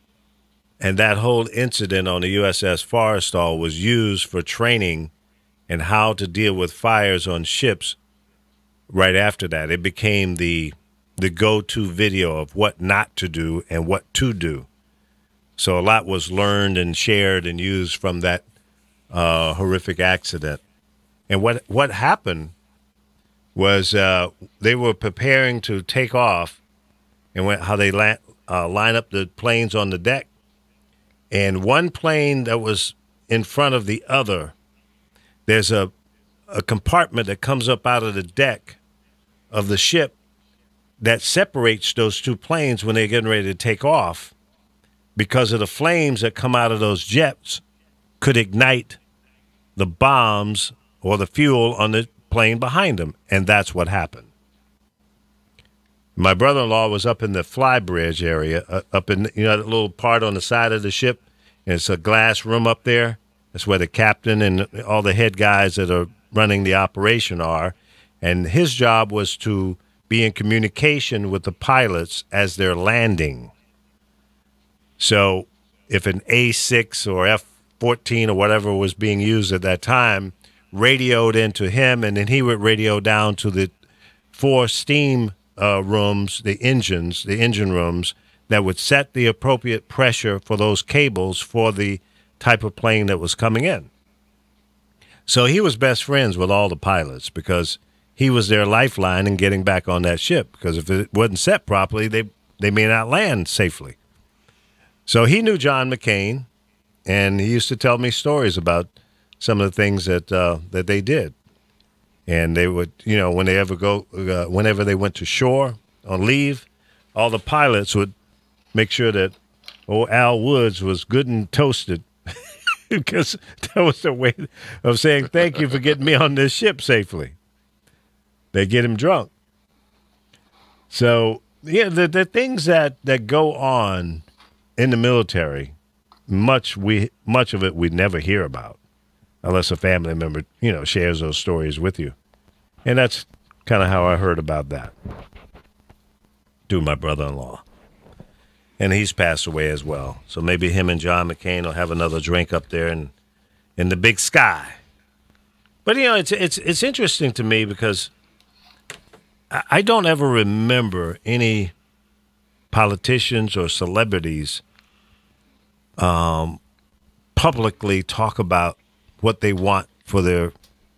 and that whole incident on the USS Forrestal was used for training and how to deal with fires on ships. Right after that, it became the go-to video of what not to do and what to do. So a lot was learned and shared and used from that horrific accident. And what happened was they were preparing to take off, and how they line up the planes on the deck. And one plane that was in front of the other, there's a compartment that comes up out of the deck of the ship that separates those two planes when they're getting ready to take off, because of the flames that come out of those jets could ignite the bombs or the fuel on the plane behind them. And that's what happened. My brother-in-law was up in the flybridge area, up in, that little part on the side of the ship. And it's a glass room up there. That's where the captain and all the head guys that are running the operation are. And his job was to be in communication with the pilots as they're landing. So if an A6 or F-14 or whatever was being used at that time, radioed into him, and then he would radio down to the 4 steam rooms, the engine rooms, that would set the appropriate pressure for those cables for the type of plane that was coming in. So he was best friends with all the pilots because he was their lifeline in getting back on that ship, because if it wasn't set properly, they may not land safely. So he knew John McCain, and he used to tell me stories about some of the things that they did. And they would, whenever they went to shore on leave, all the pilots would make sure that old Al Woods was good and toasted, because that was their way of saying thank you for getting me on this ship safely. They get him drunk. So, yeah, the things that go on in the military, much of it we never hear about, unless a family member, shares those stories with you. And that's kind of how I heard about that through my brother-in-law. And he's passed away as well. So maybe him and John McCain will have another drink up there in the big sky. But, it's interesting to me because I don't ever remember any politicians or celebrities publicly talk about what they want for their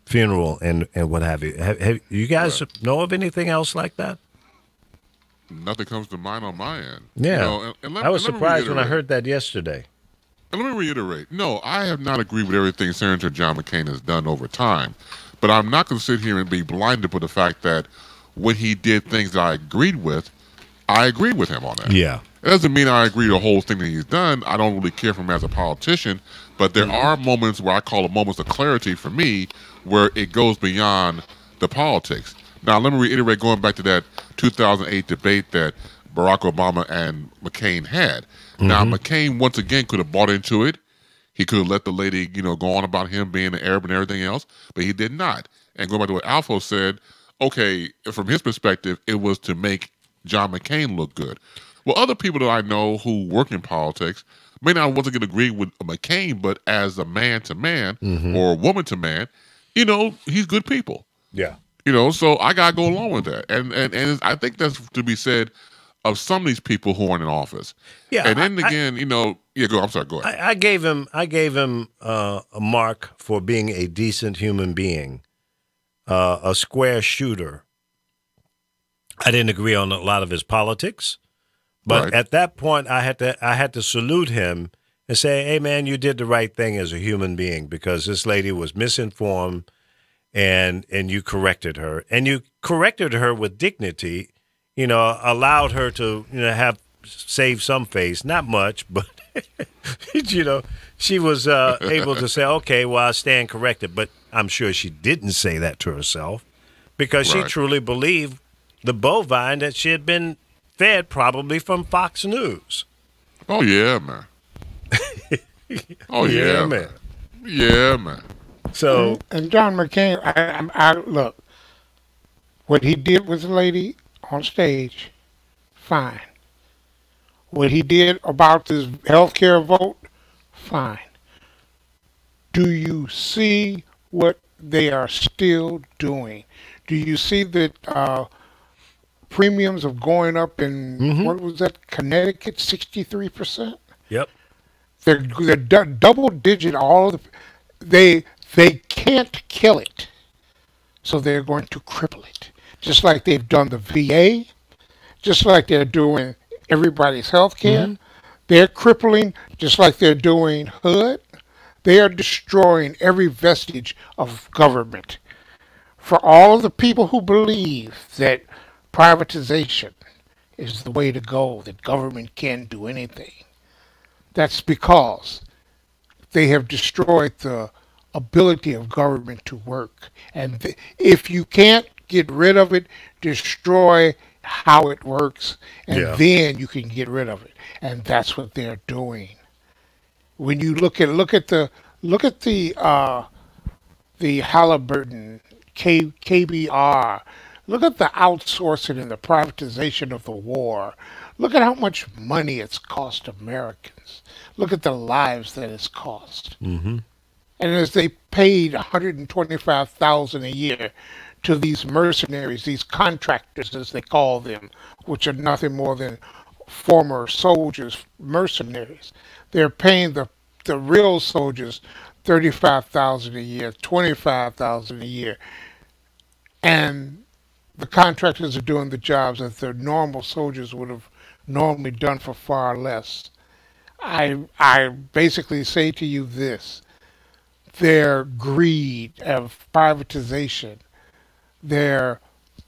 funeral and what have you. Have you guys know of anything else like that? Nothing comes to mind on my end. Yeah. I was surprised when I heard that yesterday. And let me reiterate. No, I have not agreed with everything Senator John McCain has done over time. But I'm not going to sit here and be blinded by the fact that when he did things that I agreed with him on that. Yeah. It doesn't mean I agree with the whole thing that he's done. I don't really care for him as a politician. But there are moments where I call it moments of clarity for me, where it goes beyond the politics. Now, let me reiterate, going back to that 2008 debate that Barack Obama and McCain had. Mm-hmm. Now, McCain, once again, could have bought into it. He could have let the lady, go on about him being an Arab and everything else, but he did not. And going back to what Alfo said, okay, from his perspective, it was to make John McCain look good. Well, other people that I know who work in politics may not want to agree with McCain, but as a man to man or a woman to man, he's good people. Yeah. So I got to go along with that. And I think that's to be said of some of these people who are in office. Yeah. And then again, I'm sorry, go ahead. I gave him a mark for being a decent human being, a square shooter. I didn't agree on a lot of his politics, but at that point I had to salute him and say, hey man, you did the right thing as a human being, because this lady was misinformed. And you corrected her, and you corrected her with dignity, allowed her to, have save some face, not much, but, she was able to say, okay, well, I stand corrected. But I'm sure she didn't say that to herself, because she truly believed the bovine that she had been fed probably from Fox News. Oh, yeah, man. Oh, yeah, man. Yeah, man. So and John McCain, I look, what he did with the lady on stage, fine. What he did about this healthcare vote, fine. Do you see what they are still doing? Do you see that premiums are going up in what was that, Connecticut, 63%? Yep. They're double digit. They can't kill it. So they're going to cripple it. Just like they've done the VA, just like they're doing everybody's health care. They're crippling, just like they're doing HUD. They are destroying every vestige of government. For all of the people who believe that privatization is the way to go, that government can't do anything, that's because they have destroyed the ability of government to work. And if you can't get rid of it, destroy how it works, and then you can get rid of it. And that's what they're doing. When you look at the Halliburton, KBR, look at the outsourcing and the privatization of the war. Look at how much money it's cost Americans. Look at the lives that it's cost. And as they paid $125,000 a year to these mercenaries, these contractors as they call them, which are nothing more than former soldiers, mercenaries. They're paying the real soldiers $35,000 a year, $25,000 a year, and the contractors are doing the jobs that the normal soldiers would have normally done for far less. I basically say to you this: their greed of privatization, their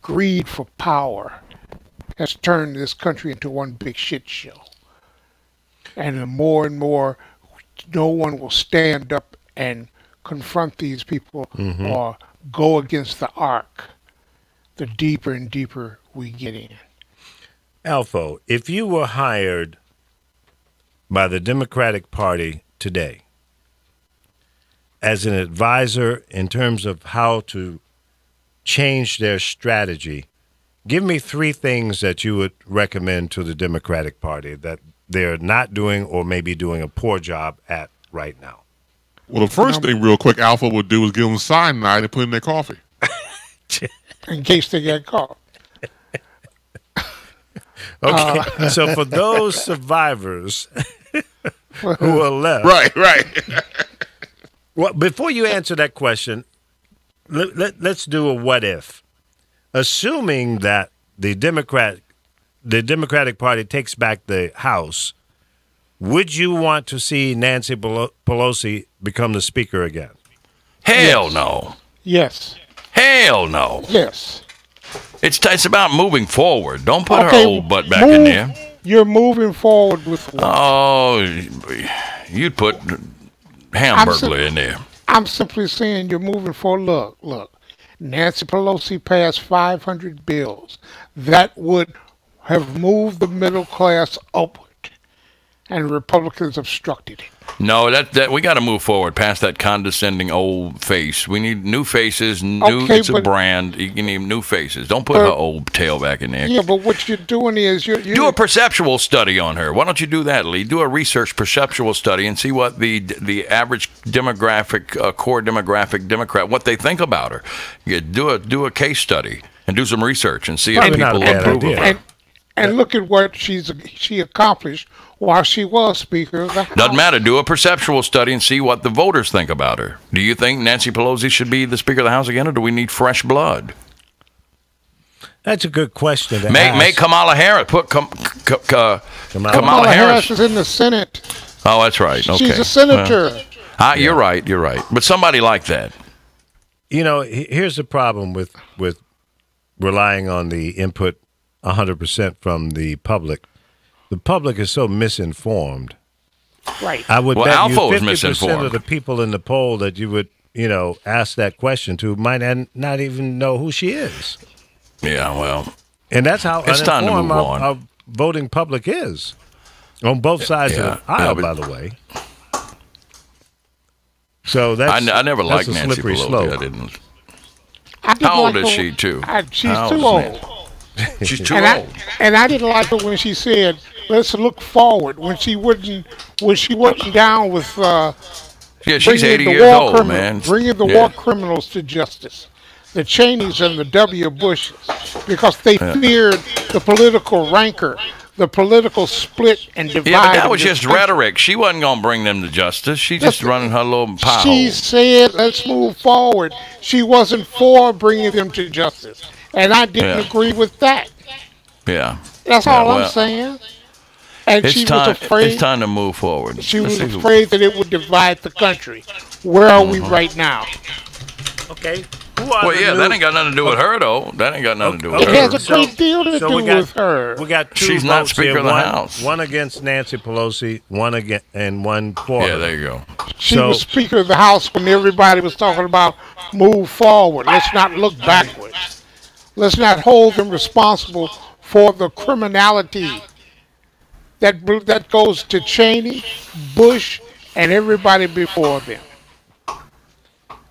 greed for power has turned this country into one big shit show. And the more and more, no one will stand up and confront these people or go against the arc, the deeper and deeper we get in. Alpha, if you were hired by the Democratic Party today as an advisor in terms of how to change their strategy, give me 3 things that you would recommend to the Democratic Party that they're not doing or maybe doing a poor job at right now. Well, the first thing real quick Alpha would do is give them cyanide and put in their coffee. In case they get caught. Okay, so for those survivors who are left. Right. Well, before you answer that question, let's do a what if. Assuming that the Democratic Party takes back the House, would you want to see Nancy Pelosi become the Speaker again? Hell no. Yes. Hell no. Yes. It's about moving forward. Don't put her old butt back in there. You're moving forward with what? Oh, you'd put Hamburglar in there. I'm simply saying you're moving forward. Look. Nancy Pelosi passed 500 bills that would have moved the middle class upward, and Republicans obstructed it. No, that we got to move forward past that condescending old face. We need new faces. It's a brand. You need new faces. Don't put her old tail back in there. Yeah, but what you're doing is you're do a perceptual study on her. Why don't you do that, Lee? Do a research perceptual study and see what the average demographic, core demographic Democrat, what they think about her. You do a case study and do some research and see if people approve of her. And look at what she accomplished while she was Speaker of the House. Doesn't matter. Do a perceptual study and see what the voters think about her. Do you think Nancy Pelosi should be the Speaker of the House again, or do we need fresh blood? That's a good question to ask. Make Kamala Harris. Put Kamala Harris is in the Senate. Oh, that's right. Okay. She's a senator. You're right. You're right. But somebody like that. You know, here's the problem with relying on the input 100% from the public. The public is so misinformed. Right. I would bet Alpha you is 50% of the people in the poll that you would, ask that question to might not even know who she is. Yeah, well. And that's how it's time to move on. Our voting public is. On both sides of the aisle, by the way. So that's I never liked a Nancy slippery Pelosi. slope. I didn't. How old is she, too? She's too old. She's too old. And I didn't like it when she said, "Let's look forward." When she wasn't down with she's 80 years old, man. Bringing the war criminals to justice, the Cheneys and the W. Bushes, because they feared the political rancor, the political split and divide. Yeah, but that of was this just country. rhetoric. She wasn't going to bring them to justice. She just running her little pie She hole. said, let's move forward. She wasn't for bringing them to justice. And I didn't Yeah. agree with that. Yeah. That's Yeah, all well, I'm saying. And It's she was time. afraid. It's time to move forward. She Let's was see who- afraid that it would divide the country. Where are Mm-hmm. we right now? Okay. Who are Well, the yeah, new- that ain't got nothing to do with her, though. That ain't got nothing to do with It her. has a great deal to so do we got- with her. We got two She's not votes Speaker here, of the one, House. one against Nancy Pelosi, one against, and one for Yeah, her. there you go. She So- was Speaker of the House when everybody was talking about move forward. Let's not look backwards. Let's not hold them responsible for the criminality that goes to Cheney, Bush, and everybody before them.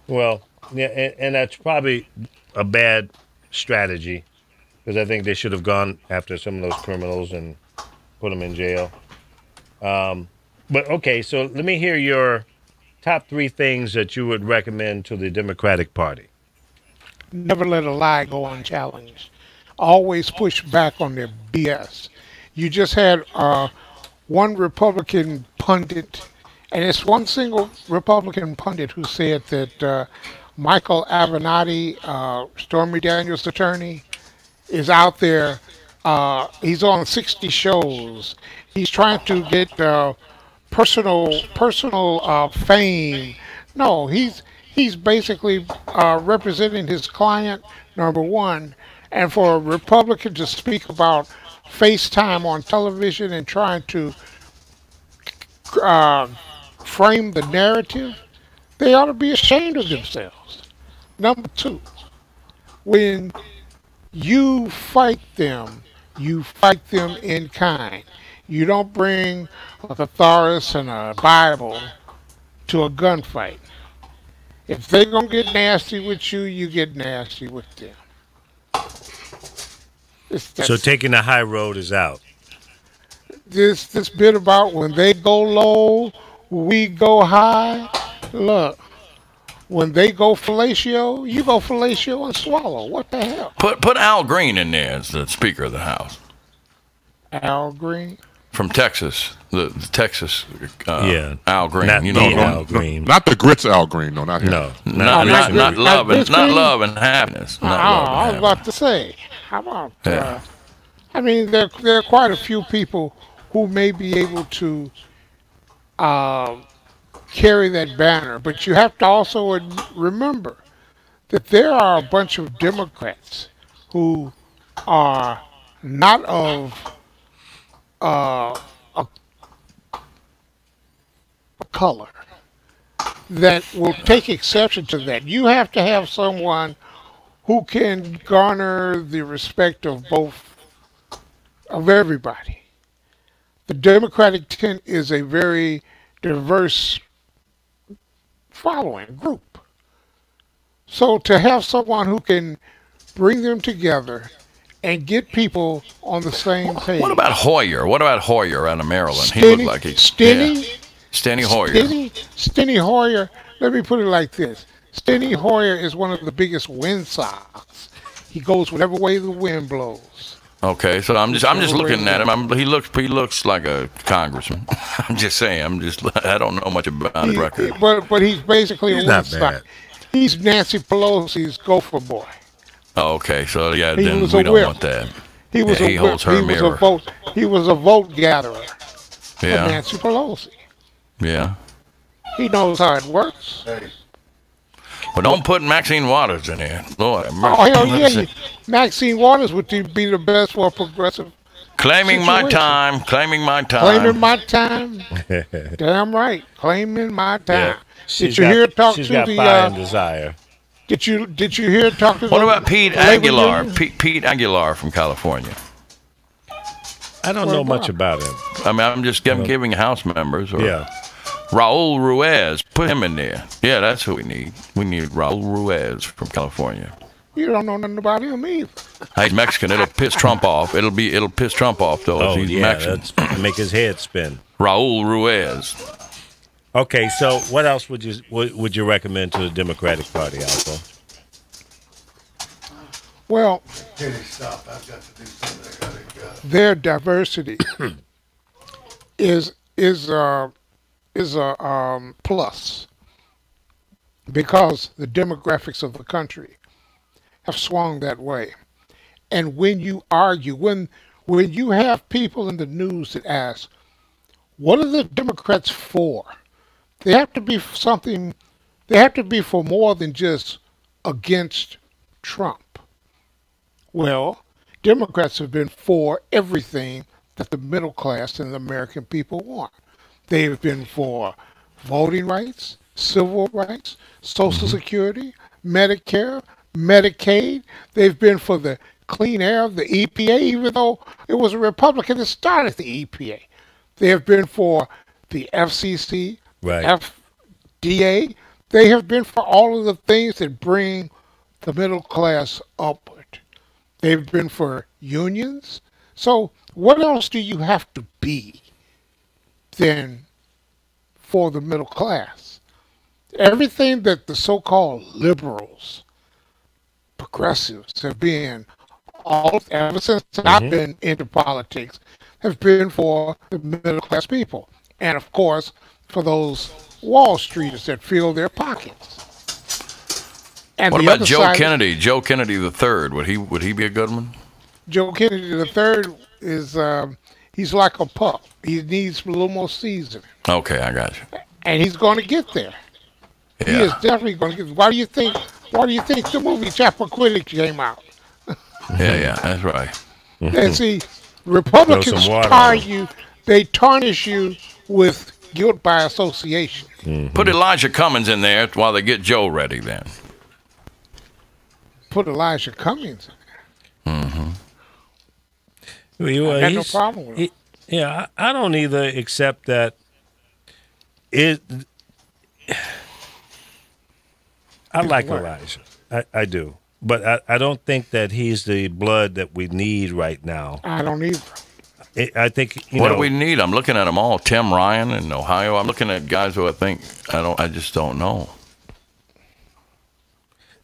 Well, yeah, and that's probably a bad strategy because I think they should have gone after some of those criminals and put them in jail. But okay, so let me hear your top 3 things that you would recommend to the Democratic Party. Never let a lie go unchallenged. Always push back on their BS. You just had one Republican pundit, and it's one single Republican pundit who said that Michael Avenatti, Stormy Daniels' attorney, is out there. He's on 60 shows. He's trying to get personal fame. No, he's basically representing his client, number one, and for a Republican to speak about FaceTime on television and trying to frame the narrative, they ought to be ashamed of themselves. Number 2, when you fight them in kind. You don't bring a thesaurus and a Bible to a gunfight. If they're going to get nasty with you, you get nasty with them. So taking the high road is out. This bit about when they go low, we go high. Look, when they go fellatio, you go fellatio and swallow. What the hell? Put Al Green in there as the Speaker of the House Al Green. from Texas. The Texas. Yeah. Al Green. Not you the know, Al Green. Not the grits Al Green, no, not him. No, not not love and Chris not Green? love and happiness. Not love I and was happiness. about to say, how about? Yeah. I mean, there are quite a few people who may be able to carry that banner, but you have to also remember that there are a bunch of Democrats who are not of a color that will take exception to that. You have to have someone who can garner the respect of everybody. The Democratic tent is a very diverse following group. So to have someone who can bring them together and get people on the same page. What about Hoyer? What about Hoyer out of Maryland? He Steny- looked like he. Steny? Yeah. Steny Hoyer. Steny Hoyer, let me put it like this. Steny Hoyer is one of the biggest windsogs. He goes whatever way the wind blows. Okay, so I'm just looking at him. He looks like a congressman. I'm just saying. I don't know much about his record. But he's basically He's a not windsock. bad. He's Nancy Pelosi's gopher boy. Oh, okay, so yeah, He then was we a don't whip. want that. He was Yeah, a he holds her he mirror. was a vote. He was a vote gatherer for Yeah, Nancy Pelosi. yeah. He knows how it works. But don't put Maxine Waters in here. Lord, have Oh hell mercy. yeah! Let's see. Maxine Waters would be the best for a progressive. Claiming my situation. time. Claiming my time. Claiming my time. Damn right, claiming my time. She's Did you hear her talk she's to got the? fire and desire. Did you hear her talk to? What the about Pete labor Aguilar? union? Pete Aguilar from California. I don't know much about him. I mean, I'm just giving House members. Or Yeah. Raul Ruiz. Put him in there. Yeah, that's who we need. We need Raul Ruiz from California. You don't know nothing about him either. He's Mexican. It'll piss Trump off. It'll piss Trump off though. Oh, He's yeah, Mexican. that's make his head spin. Raul Ruiz. Okay, so what else would you recommend to the Democratic Party, Alpo? Well, their diversity is a plus because the demographics of the country have swung that way. And when you argue, when you have people in the news that ask, what are the Democrats for? They have to be something, they have to be for more than just against Trump. Well, Democrats have been for everything that the middle class and the American people want. They've been for voting rights, civil rights, Social Security, Medicare, Medicaid. They've been for the clean air of the EPA, even though it was a Republican that started the EPA. They have been for the FCC, Right. FDA. They have been for all of the things that bring the middle class upward. They've been for unions. So what else do you have to be than for the middle class? Everything that the so-called liberals, progressives have been, all ever since I've been into politics, have been for the middle class people. And of course, for those Wall Streeters that fill their pockets. And What the about other Joe side- Kennedy? Joe Kennedy the third. Would he be a good one? Joe Kennedy the third is he's like a pup. He needs a little more seasoning, Okay, I got you. and he's going to get there. He is Yeah, definitely going to get. Why do you think? Why do you think the movie Chappaquiddick came out? yeah, that's right. And see, Republicans some water tar on 'em. you. They tarnish you with guilt by association. Put Elijah Cummings in there while they get Joe ready. Then Put Elijah Cummings. Well, I got no he's- problem with it. Yeah, I don't either, except that it. I like What? Elijah. I do. But I don't think that he's the blood that we need right now. I don't either. I think, what do we need? I'm looking at them all. Tim Ryan in Ohio. I'm looking at guys who I just don't know.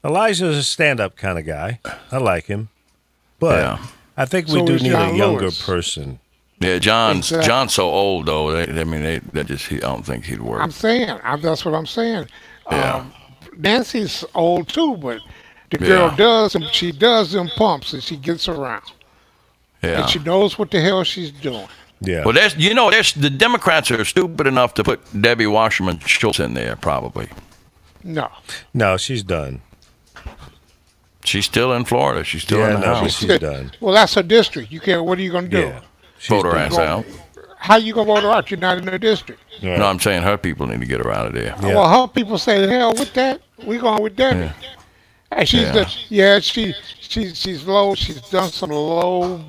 Elijah's a stand-up kind of guy. I like him. But Yeah. I think we So do is need John a younger Lewis. person. Yeah, John's Exactly. so old though. I don't think he'd work. I'm saying. That's what I'm saying. Yeah. Nancy's old too, but the girl Yeah. does, and she does them pumps, and she gets around, Yeah. and she knows what the hell she's doing. Yeah. Well, the Democrats are stupid enough to put Debbie Wasserman Schultz in there. Probably. No, No, she's done. She's still in Florida. She's still in the no, house. she's done. well, that's her district. You can't. What are you gonna do? Yeah. She's Vote her done. ass out. How you gonna vote her out? You're not in her district. Right. No, I'm saying her people need to get her out of there. Yeah. Well, her people say, the hell with that. We going with Debbie. And she's she's low. She's done some low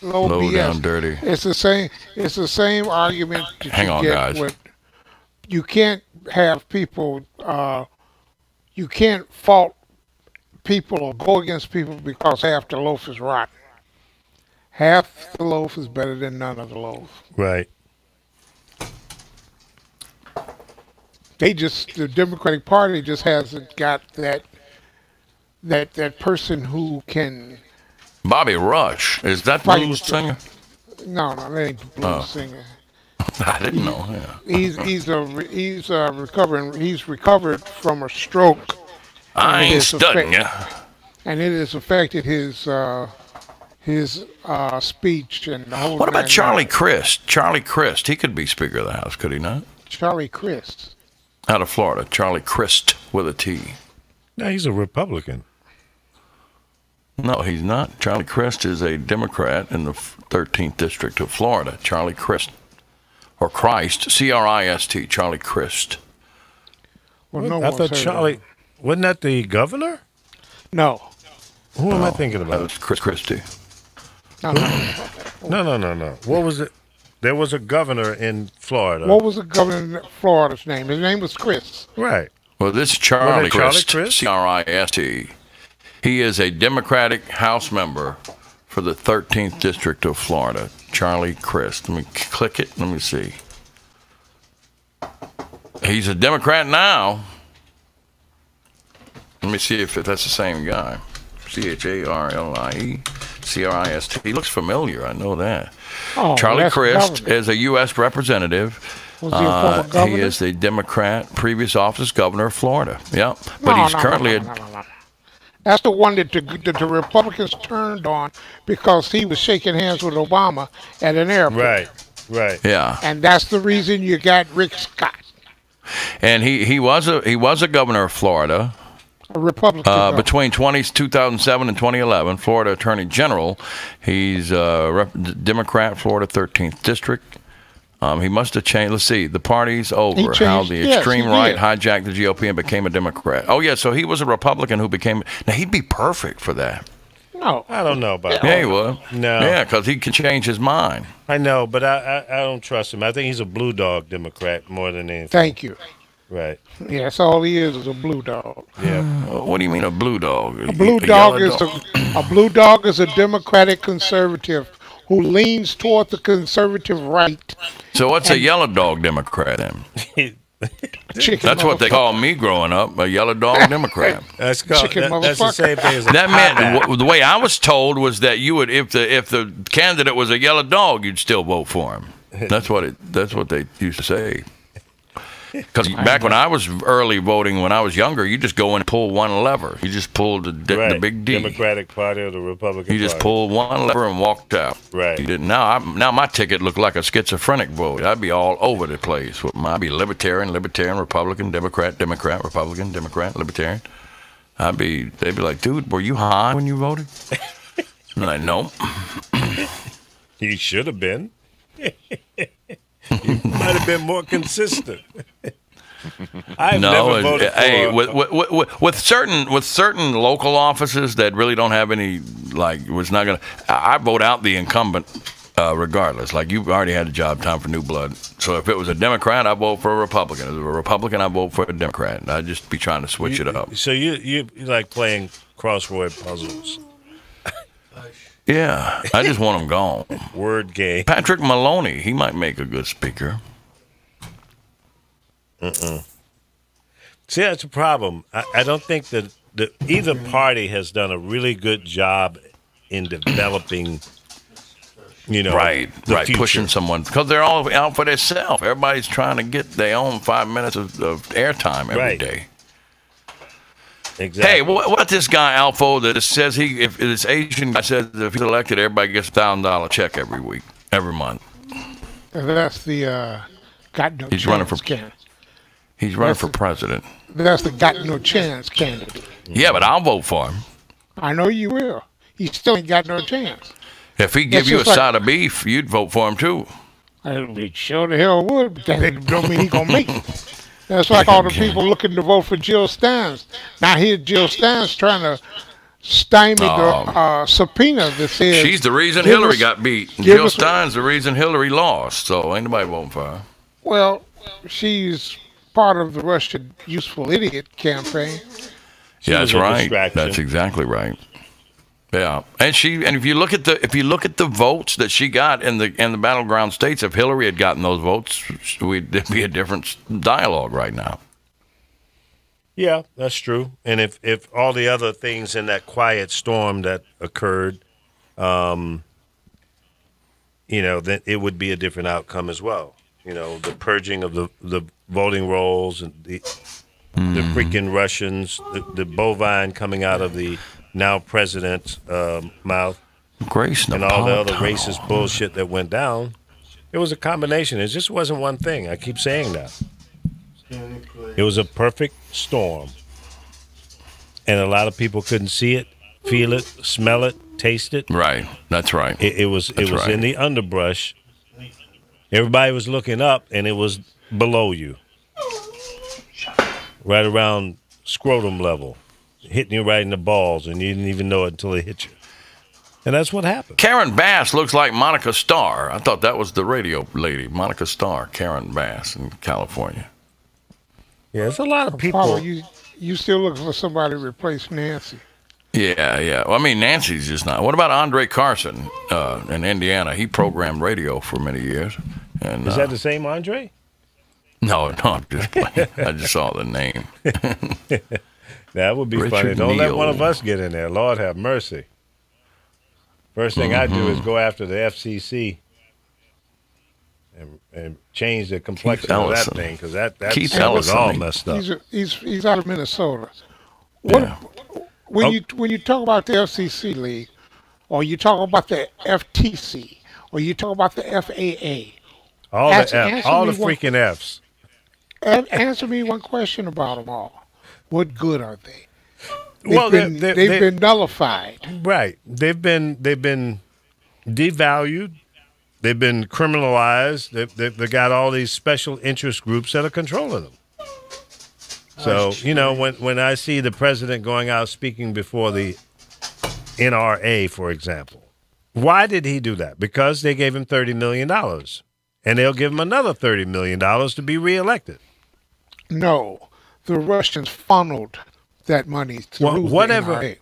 Low BS. down dirty. It's the same. It's the same argument. That Hang you on, get guys. With, you can't have people. You can't fault people or go against people because half the loaf is rotten. Half the loaf is better than none of the loaf. Right. The Democratic Party just hasn't got that person who can. Bobby Rush, is that Fight blues with singer? No, that ain't the blues Oh. singer. I didn't know. Yeah. He's recovered from a stroke, I ain't It's studying you. and it has affected his speech and the whole. What about nine Charlie yards. Crist? Charlie Crist, he could be Speaker of the House, could he not? Charlie Crist. Out of Florida, Charlie Crist with a T. No, he's a Republican. No, he's not. Charlie Crist is a Democrat in the 13th District of Florida. Charlie Crist. Or Christ, C-R-I-S-T, Charlie Crist. Well, no I one's thought heard of Charlie, him. wasn't that the governor? No, Who am I thinking That about? was Chris Christie. no. No. What was it? There was a governor in Florida. What was the governor of Florida's name? His name was Chris. Right. Well, this is Charlie Was it Charlie Crist, Crist? C-R-I-S-T. He is a Democratic House member for the 13th District of Florida. Charlie Crist. Let me click it. Let me see. He's a Democrat now. Let me see if that's the same guy. C-H-A-R-L-I-E. Crist. He looks familiar. I know that. Oh, Charlie that's Crist governor. is a U.S. representative. Was he a former governor? He is a Democrat, previous office governor of Florida. Yeah, but No, he's no, currently no. That's the one that the Republicans turned on because he was shaking hands with Obama at an airport. Right. yeah, And that's the reason you got Rick Scott, and he was a governor of Florida. a Republican. governor. Between 2007 and 2011, Florida Attorney General. He's Democrat, Florida 13th District. He must have changed. Let's see. The party's over. changed- How the yes, extreme he right did. hijacked the GOP and became a Democrat. Oh, yeah. So he was a Republican who became. Now, he'd be perfect for that. No, I don't know about Yeah, that. he would. No. Yeah, because he can change his mind. I know, but I don't trust him. I think he's a blue dog Democrat more than anything. thank you. Right. Yeah, that's all he is a blue dog. Yeah. What do you mean a blue dog? A blue dog is a blue dog is a Democratic conservative who leans toward the conservative right. So what's a yellow dog Democrat then? Chicken That's what they motherfucker. called me growing up, a yellow dog Democrat. That's called, Chicken that's the motherfucker. same thing as a That hot dog. meant the way I was told was that you would, if the candidate was a yellow dog, you'd still vote for him. That's what they used to say. Because back when I was early voting, when I was younger, you just go and pull one lever. You just pulled the Right. big D. Democratic Party or the Republican You just Party. pulled one lever and walked out. Right. You didn't. Now my ticket looked like a schizophrenic vote. I'd be all over the place. I'd be Libertarian, Republican, Democrat, Republican, Democrat, Libertarian. They'd be like, dude, were you high when you voted? I'm like, no. You should have been. You might have been more consistent. I've never voted for. Hey, with certain local offices that really don't have any, like, was not gonna. I vote out the incumbent, regardless. Like, you've already had a job, time for new blood. So if it was a Democrat, I vote for a Republican. If it was a Republican, I vote for a Democrat. I'd just be trying to switch it up. So you like playing crossword puzzles, Yeah, I just want them gone. word game. Patrick Maloney, he might make a good speaker. See, that's a problem. I don't think that either party has done a really good job in developing, Right, the future. pushing someone because they're all out for themselves. Everybody's trying to get their own 5 minutes of airtime every day. Right. Exactly. Hey, what this guy Alfo that says if this Asian guy says if he's elected, everybody gets $1,000 check every month. And that's the got no He's chance running for- candidate. He's running That's for president. That's the got no chance candidate. Yeah, but I'll vote for him I know you will. He still ain't got no chance. if he give That's you a just like- side of beef. You'd vote for him too. I sure the hell would, but that don't mean he gonna make it. That's like all the people looking to vote for Jill Stein. Now here Jill Stein's trying to stymie the subpoena that says She's the reason give Hillary us- got beat. give Jill us- Stein's the reason Hillary lost. So ain't nobody voting for her. Well, she's part of the Russian useful idiot campaign. Yeah, was that's a right. distraction. That's exactly right. Yeah, and if you look at the votes that she got in the battleground states, if Hillary had gotten those votes, there'd be a different dialogue right now. Yeah, that's true. And if all the other things in that quiet storm that occurred, then it would be a different outcome as well. The purging of the voting rolls and the freaking Russians, the bovine coming out of the now president's mouth, Grace and all the other Napolitano. racist bullshit that went down. It was a combination. It just wasn't one thing. I keep saying that. It was a perfect storm. And a lot of people couldn't see it, feel it, smell it, taste it. Right, that's right. It was right. in the underbrush. Everybody was looking up, and it was below you, right around scrotum level, hitting you right in the balls, and you didn't even know it until it hit you. And that's what happened. Karen Bass looks like Monica Starr. I thought that was the radio lady, Monica Starr, Karen Bass in California. Yeah, there's a lot of people. Paula, you still looking for somebody to replace Nancy? Yeah. Well, I mean, Nancy's just not. What about Andre Carson in Indiana? He programmed radio for many years. And, Is that the same Andre? No, I'm just playing. I just saw the name. That would be Richard funny. Don't let Neal. one of us get in there. Lord have mercy. First thing I do is go after the FCC and change the complexion of that thing, because that was all messed up. He's out of Minnesota. When you talk about the FCC, Lee, or you talk about the FTC, or you talk about the FAA, all the freaking Fs. Answer me one question about them all. What good are they? They've been nullified. Right. They've been devalued. They've been criminalized. They've got all these special interest groups that are controlling them. So, when I see the president going out speaking before the NRA, for example, why did he do that? Because they gave him $30 million. And they'll give him another $30 million to be reelected. No. The Russians funneled that money through the NRA.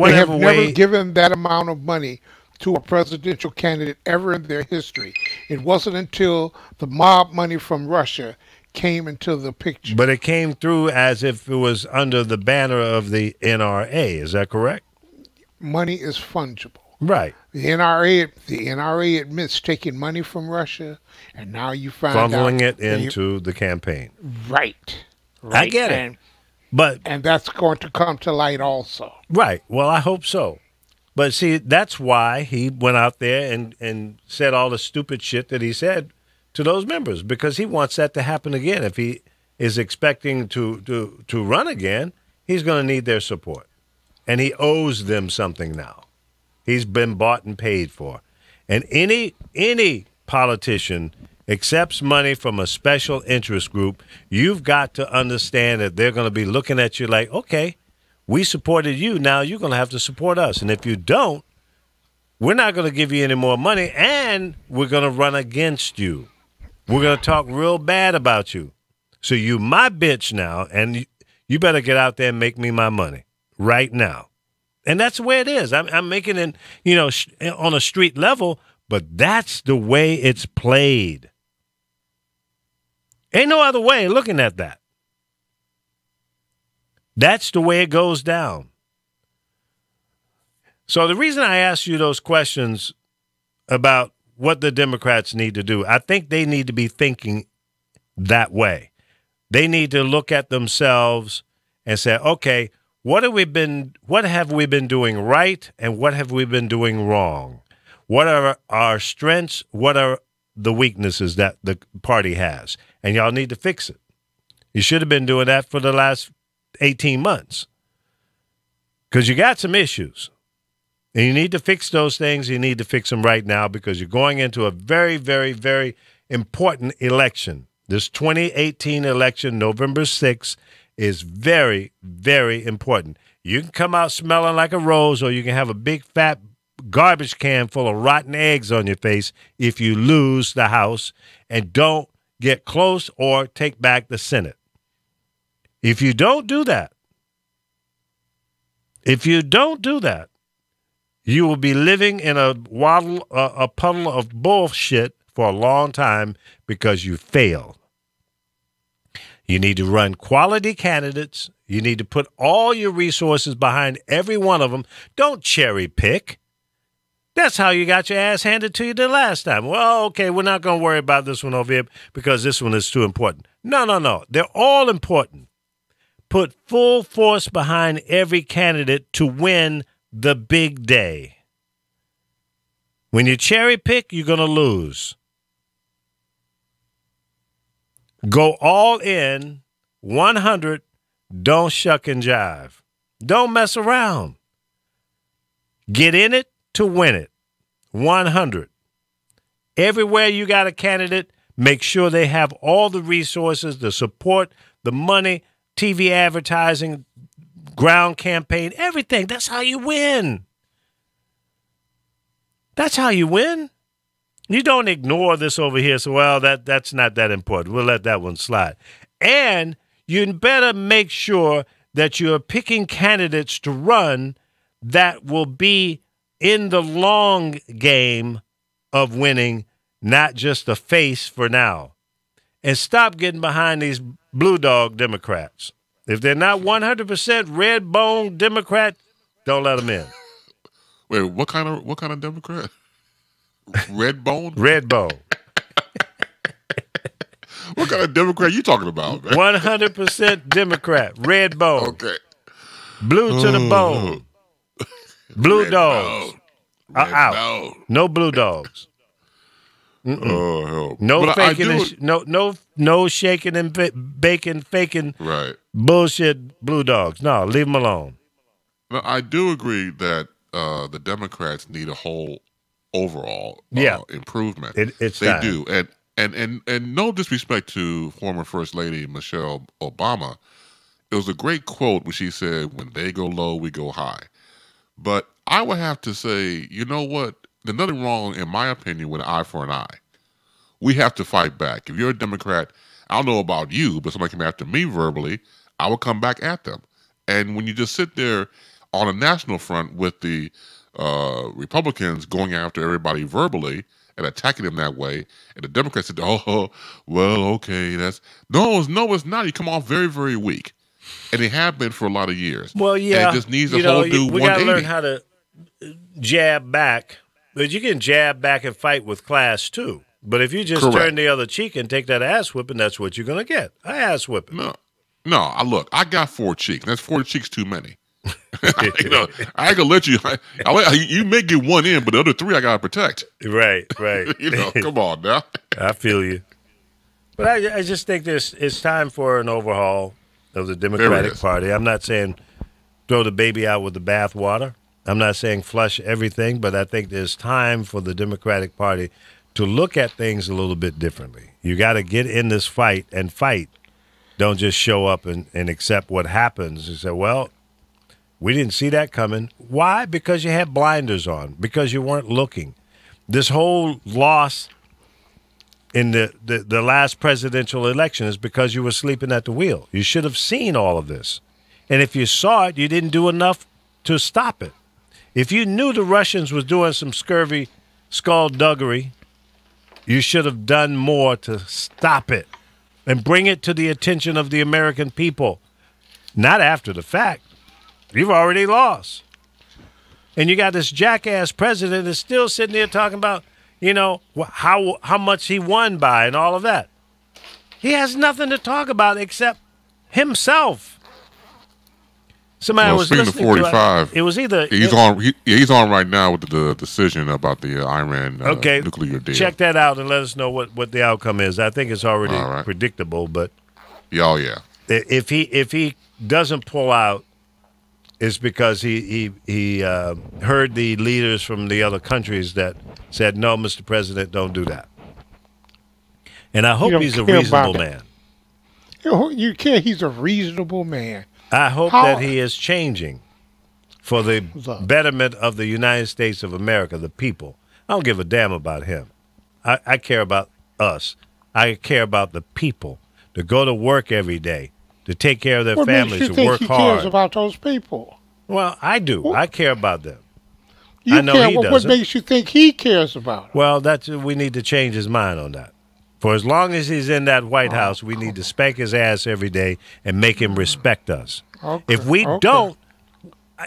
They have never given that amount of money to a presidential candidate ever in their history. It wasn't until the mob money from Russia came into the picture. But it came through as if it was under the banner of the NRA. Is that correct? Money is fungible. Right. The NRA admits taking money from Russia, and now you find funneling it into the campaign. Right. I get it. And that's going to come to light also. Right. Well, I hope so. But see, that's why he went out there and said all the stupid shit that he said to those members, because he wants that to happen again. If he is expecting to run again, he's going to need their support. And he owes them something now. He's been bought and paid for. And any politician accepts money from a special interest group, you've got to understand that they're going to be looking at you like, okay, we supported you, now you're going to have to support us. And if you don't, we're not going to give you any more money, and we're going to run against you. We're going to talk real bad about you. So you my bitch now, and you better get out there and make me my money right now. And that's the way it is. I'm making it, on a street level, but that's the way it's played. Ain't no other way of looking at that. That's the way it goes down. So the reason I asked you those questions about what the Democrats need to do, I think they need to be thinking that way. They need to look at themselves and say, okay, what have we been doing right, and what have we been doing wrong? What are our strengths? What are the weaknesses that the party has? And y'all need to fix it. You should have been doing that for the last 18 months, because you got some issues. And you need to fix those things. You need to fix them right now, because you're going into a very, very, very important election. This 2018 election, November 6th, is very, very important. You can come out smelling like a rose, or you can have a big fat garbage can full of rotten eggs on your face if you lose the House and don't get close or take back the Senate. If you don't do that, you will be living in a puddle of bullshit for a long time, because you failed. You need to run quality candidates. You need to put all your resources behind every one of them. Don't cherry pick. That's how you got your ass handed to you the last time. Well, okay, we're not going to worry about this one over here because this one is too important. No. They're all important. Put full force behind every candidate to win the big day. When you cherry pick, you're going to lose. Go all in, 100, don't shuck and jive. Don't mess around. Get in it to win it, 100. Everywhere you got a candidate, make sure they have all the resources, the support, the money, TV advertising, ground campaign, everything. That's how you win. That's how you win. You don't ignore this over here. So, well, that's not that important. We'll let that one slide. And you better make sure that you're picking candidates to run that will be in the long game of winning, not just a face for now. And stop getting behind these blue dog Democrats. If they're not 100% red bone Democrat, don't let them in. Wait, what kind of Democrat? Red bone? Red bone. What kind of Democrat you talking about, man? 100% Democrat. Red bone. Okay. Blue to the bone. Blue Red dogs. bone. Are Red out. bone. No blue dogs. Oh hell. No But I faking do- no shaking and baking, faking Right. bullshit blue dogs. No, leave them alone. Now, I do agree that the Democrats need a whole overall improvement. It's they time. do, and no disrespect to former First Lady Michelle Obama, it was a great quote when she said, "When they go low, we go high." But I would have to say, you know what? There's nothing wrong, in my opinion, with an eye for an eye. We have to fight back. If you're a Democrat, I don't know about you, but somebody came after me verbally, I will come back at them. And when you just sit there on a national front with the Republicans going after everybody verbally and attacking them that way, and the Democrats said, "Oh, well, okay, that's no, it's not." You come off very, very weak, and they have been for a lot of years. Well, yeah, and it just needs a whole new we got to 180. learn how to jab back, but you can jab back and fight with class too. But if you just Correct. turn the other cheek and take that ass whipping, that's what you're gonna get. A ass whipping. No. Look, I got 4 cheeks. That's 4 cheeks too many. You know, I ain't gonna let you. You may get one in, but the other 3 I gotta protect. Right. You know, come on now. I feel you. But I just think it's time for an overhaul of the Democratic is. Party. I'm not saying throw the baby out with the bathwater. I'm not saying flush everything, but I think there's time for the Democratic Party to look at things a little bit differently. You got to get in this fight and fight. Don't just show up and accept what happens and say, well, we didn't see that coming. Why? Because you had blinders on, because you weren't looking. This whole loss in the last presidential election is because you were sleeping at the wheel. You should have seen all of this. And if you saw it, you didn't do enough to stop it. If you knew the Russians was doing some scurvy skullduggery, you should have done more to stop it and bring it to the attention of the American people. Not after the fact. You've already lost. And you got this jackass president that's still sitting there talking about, you know, how much he won by and all of that. He has nothing to talk about except himself. Somebody was Speaking of listening 45, it was either he's on. He's on right now with the decision about the Iran nuclear deal. Check that out and let us know what the outcome is. I think it's already All right. predictable, but Oh yeah. if he doesn't pull out, it's because he heard the leaders from the other countries that said, "No, Mr. President, don't do that." And I hope he's a reasonable man. You can't. He's a reasonable man. I hope that he is changing for the up? betterment of the United States of America, the people. I don't give a damn about him. I care about us. I care about the people to go to work every day, to take care of their What families, makes you to think work he hard. cares about those people? Well, I do. I care about them. You I know care. he What doesn't. makes you think he cares about them? Well, we need to change his mind on that. For as long as he's in that White House, we need to spank his ass every day and make him respect us. Okay, If we okay. don't,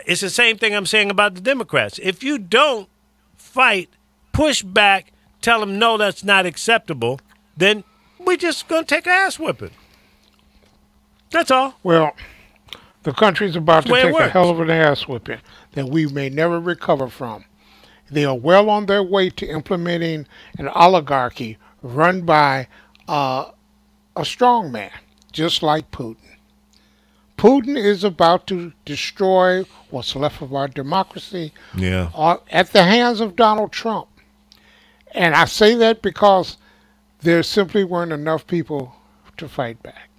it's the same thing I'm saying about the Democrats. If you don't fight, push back, tell them, no, that's not acceptable, then we're just going to take an ass whipping. That's all. Well, the country's about to That's the way it take a works. hell of an ass whipping that we may never recover from. They are well on their way to implementing an oligarchy run by a strongman, just like Putin. Putin is about to destroy what's left of our democracy Yeah. at the hands of Donald Trump. And I say that because there simply weren't enough people to fight back.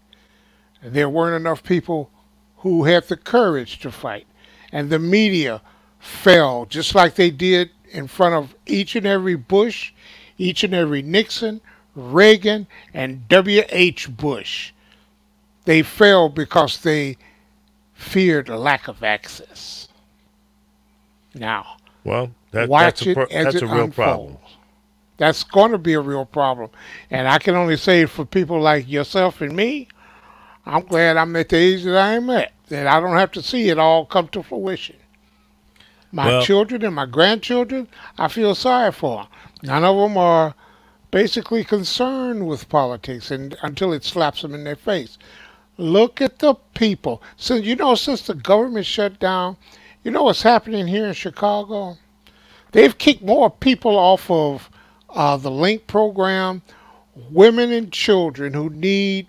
There weren't enough people who had the courage to fight. And the media fell just like they did in front of each and every Bush, each and every Nixon, Reagan, and W.H. Bush. They fell because they feared a lack of access. Now, Well, watch that's it a real problem. unfolds. That's going to be a real problem. And I can only say for people like yourself and me, I'm glad I'm at the age that I am at, that I don't have to see it all come to fruition. My Well- children and my grandchildren, I feel sorry for. None of them are basically concerned with politics and until it slaps them in their face. Look at the people. Since the government shut down, you know what's happening here in Chicago? They've kicked more people off of the Link program. Women and children who need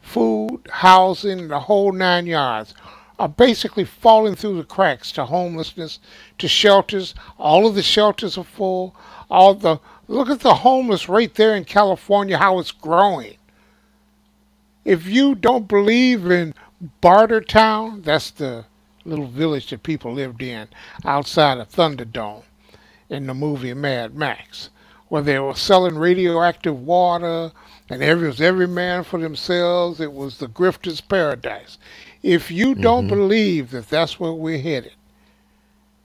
food, housing, the whole 9 yards are basically falling through the cracks to homelessness, to shelters. All of the shelters are full. Look at the homeless right there in California, how it's growing. If you don't believe in Bartertown, that's the little village that people lived in outside of Thunderdome in the movie Mad Max, where they were selling radioactive water and every man for themselves. It was the grifter's paradise. If you don't believe that that's where we're headed,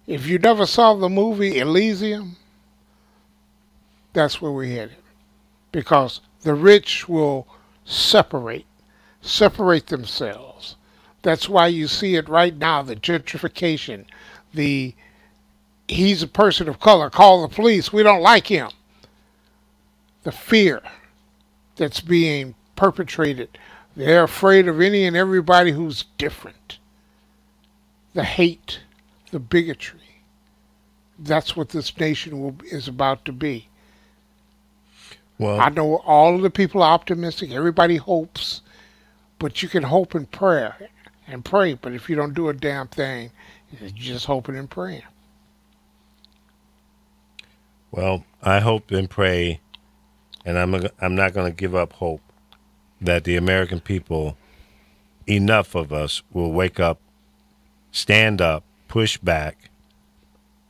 if you never saw the movie Elysium, that's where we're headed. Because the rich will separate themselves. That's why you see it right now, the gentrification, he's a person of color, call the police, we don't like him. The fear that's being perpetrated. They're afraid of any and everybody who's different. The hate, the bigotry. That's what this nation is about to be. Well, I know all of the people are optimistic. Everybody hopes. But you can hope and pray. But if you don't do a damn thing, you're just hoping and praying. well, I hope and pray, and I'm not going to give up hope that the American people, enough of us, will wake up, stand up, push back,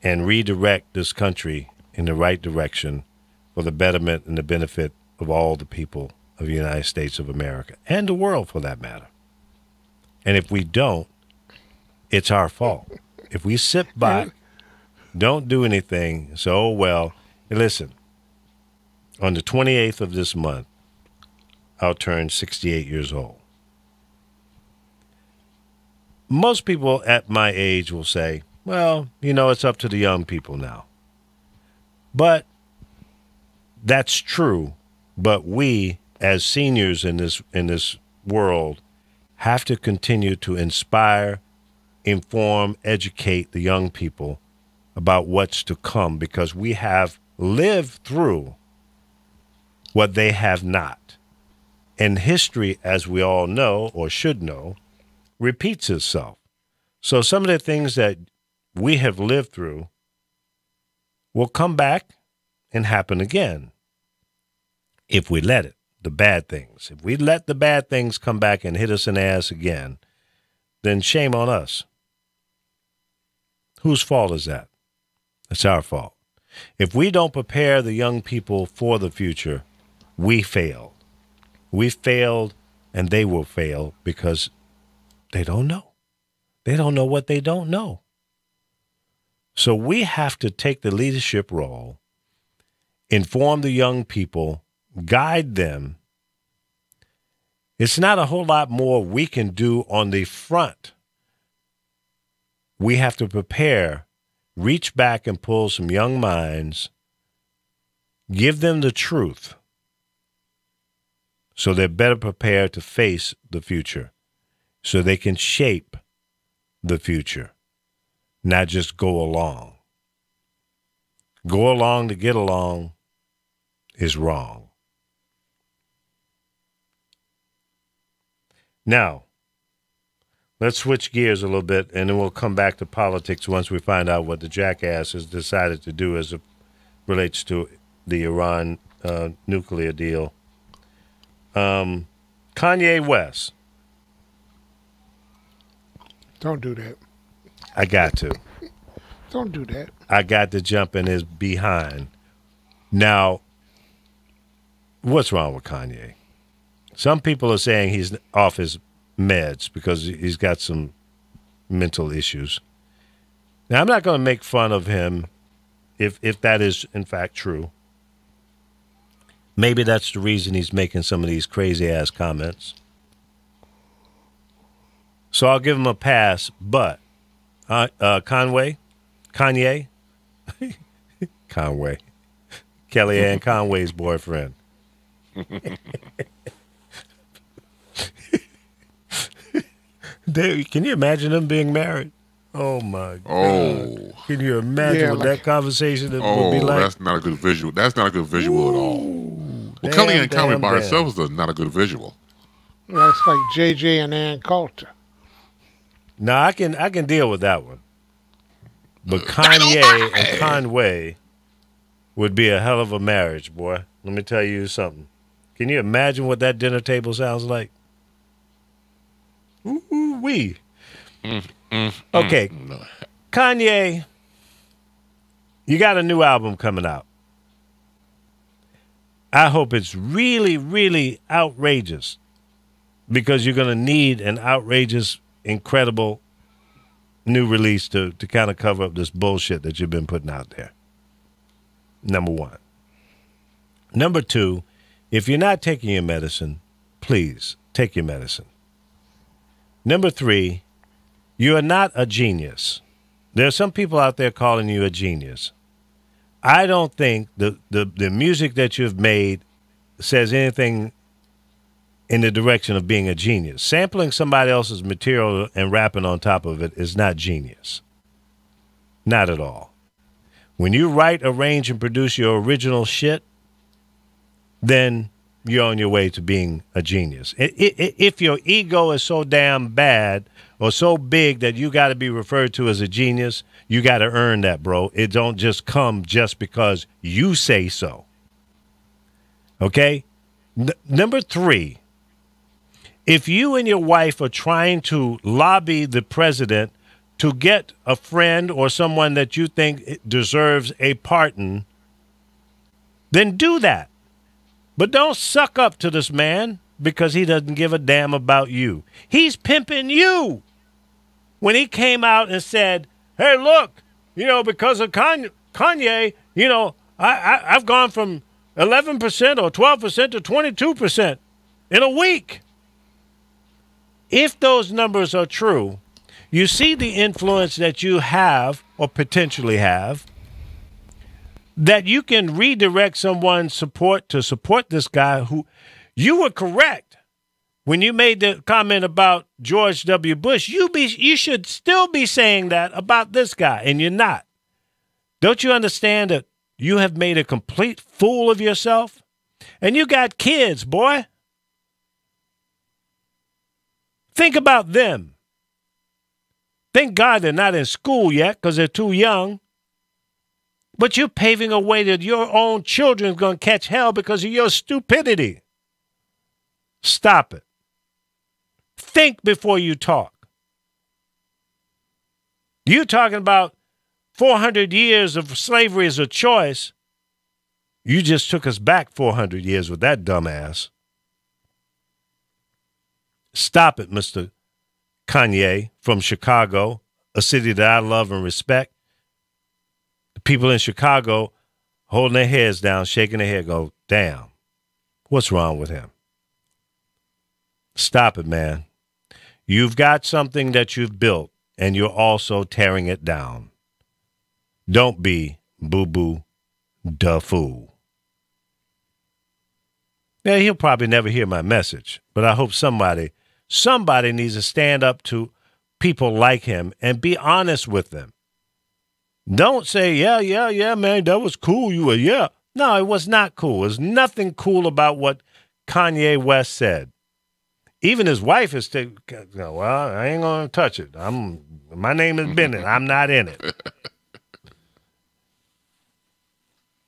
and redirect this country in the right direction for the betterment and the benefit of all the people of the United States of America and the world for that matter. And if we don't, it's our fault. If we sit back, don't do anything, so, well, listen, on the 28th of this month, I'll turn 68 years old. Most people at my age will say, well, it's up to the young people now. But that's true. But we, as seniors in this world, have to continue to inspire, inform, educate the young people about what's to come, because we have lived through what they have not. And history, as we all know or should know, repeats itself. So some of the things that we have lived through will come back and happen again if we let it. The bad things. If we let the bad things come back and hit us in the ass again, then shame on us. Whose fault is that? It's our fault. If we don't prepare the young people for the future, we failed. We failed, and they will fail because they don't know. They don't know what they don't know. So we have to take the leadership role, inform the young people, guide them. It's not a whole lot more we can do on the front. We have to prepare, reach back and pull some young minds, give them the truth so they're better prepared to face the future, so they can shape the future, not just go along. Go along to get along is wrong. Now, let's switch gears a little bit, and then we'll come back to politics once we find out what the jackass has decided to do as it relates to the Iran nuclear deal. Kanye West. Don't do that. I got to. Don't do that. I got to jump in his behind. Now, what's wrong with Kanye? Some people are saying he's off his meds because he's got some mental issues. Now, I'm not going to make fun of him if that is, in fact, true. Maybe that's the reason he's making some of these crazy-ass comments. So I'll give him a pass, but Kanye Kanye? Conway. Kellyanne Conway's boyfriend. Can you imagine them being married? Oh, my God. Oh. Can you imagine what that conversation would be like? That's not a good visual. That's not a good visual at all. Well, Kellyanne Conway by herself is not a good visual. That's like JJ and Ann Coulter. No, I can deal with that one. But Kanye and Conway would be a hell of a marriage, boy. Let me tell you something. Can you imagine what that dinner table sounds like? Ooh-wee. Okay. Kanye, you got a new album coming out. I hope it's really, really outrageous, because you're going to need an outrageous, incredible new release to kind of cover up this bullshit that you've been putting out there. Number one. Number two, if you're not taking your medicine, please take your medicine. Number three, you are not a genius. There are some people out there calling you a genius. I don't think the music that you've made says anything in the direction of being a genius. Sampling somebody else's material and rapping on top of it is not genius. Not at all. When you write, arrange, and produce your original shit, then you're on your way to being a genius. If your ego is so damn bad or so big that you got to be referred to as a genius, you got to earn that, bro. It don't just come just because you say so. Okay? Number three, if you and your wife are trying to lobby the president to get a friend or someone that you think deserves a pardon, then do that. But don't suck up to this man because he doesn't give a damn about you. He's pimping you. When he came out and said, hey, look, because of Kanye, I've gone from 11% or 12% to 22% in a week. If those numbers are true, you see the influence that you have or potentially have, that you can redirect someone's support to support this guy who you were correct when you made the comment about George W. Bush. You should still be saying that about this guy, and you're not. Don't you understand that you have made a complete fool of yourself? And you got kids, boy. Think about them. Thank God they're not in school yet because they're too young. But you're paving a way that your own children are going to catch hell because of your stupidity. Stop it. Think before you talk. You're talking about 400 years of slavery as a choice. You just took us back 400 years with that dumbass. Stop it, Mr. Kanye from Chicago, a city that I love and respect. The people in Chicago holding their heads down, shaking their head, go, damn, what's wrong with him? Stop it, man. You've got something that you've built, and you're also tearing it down. Don't be boo-boo da fool. Now, he'll probably never hear my message, but I hope somebody needs to stand up to people like him and be honest with them. Don't say, yeah, man, that was cool. You were, yeah. No, it was not cool. There's nothing cool about what Kanye West said. Even his wife is saying, well, I ain't going to touch it. My name is Bennett. I'm not in it.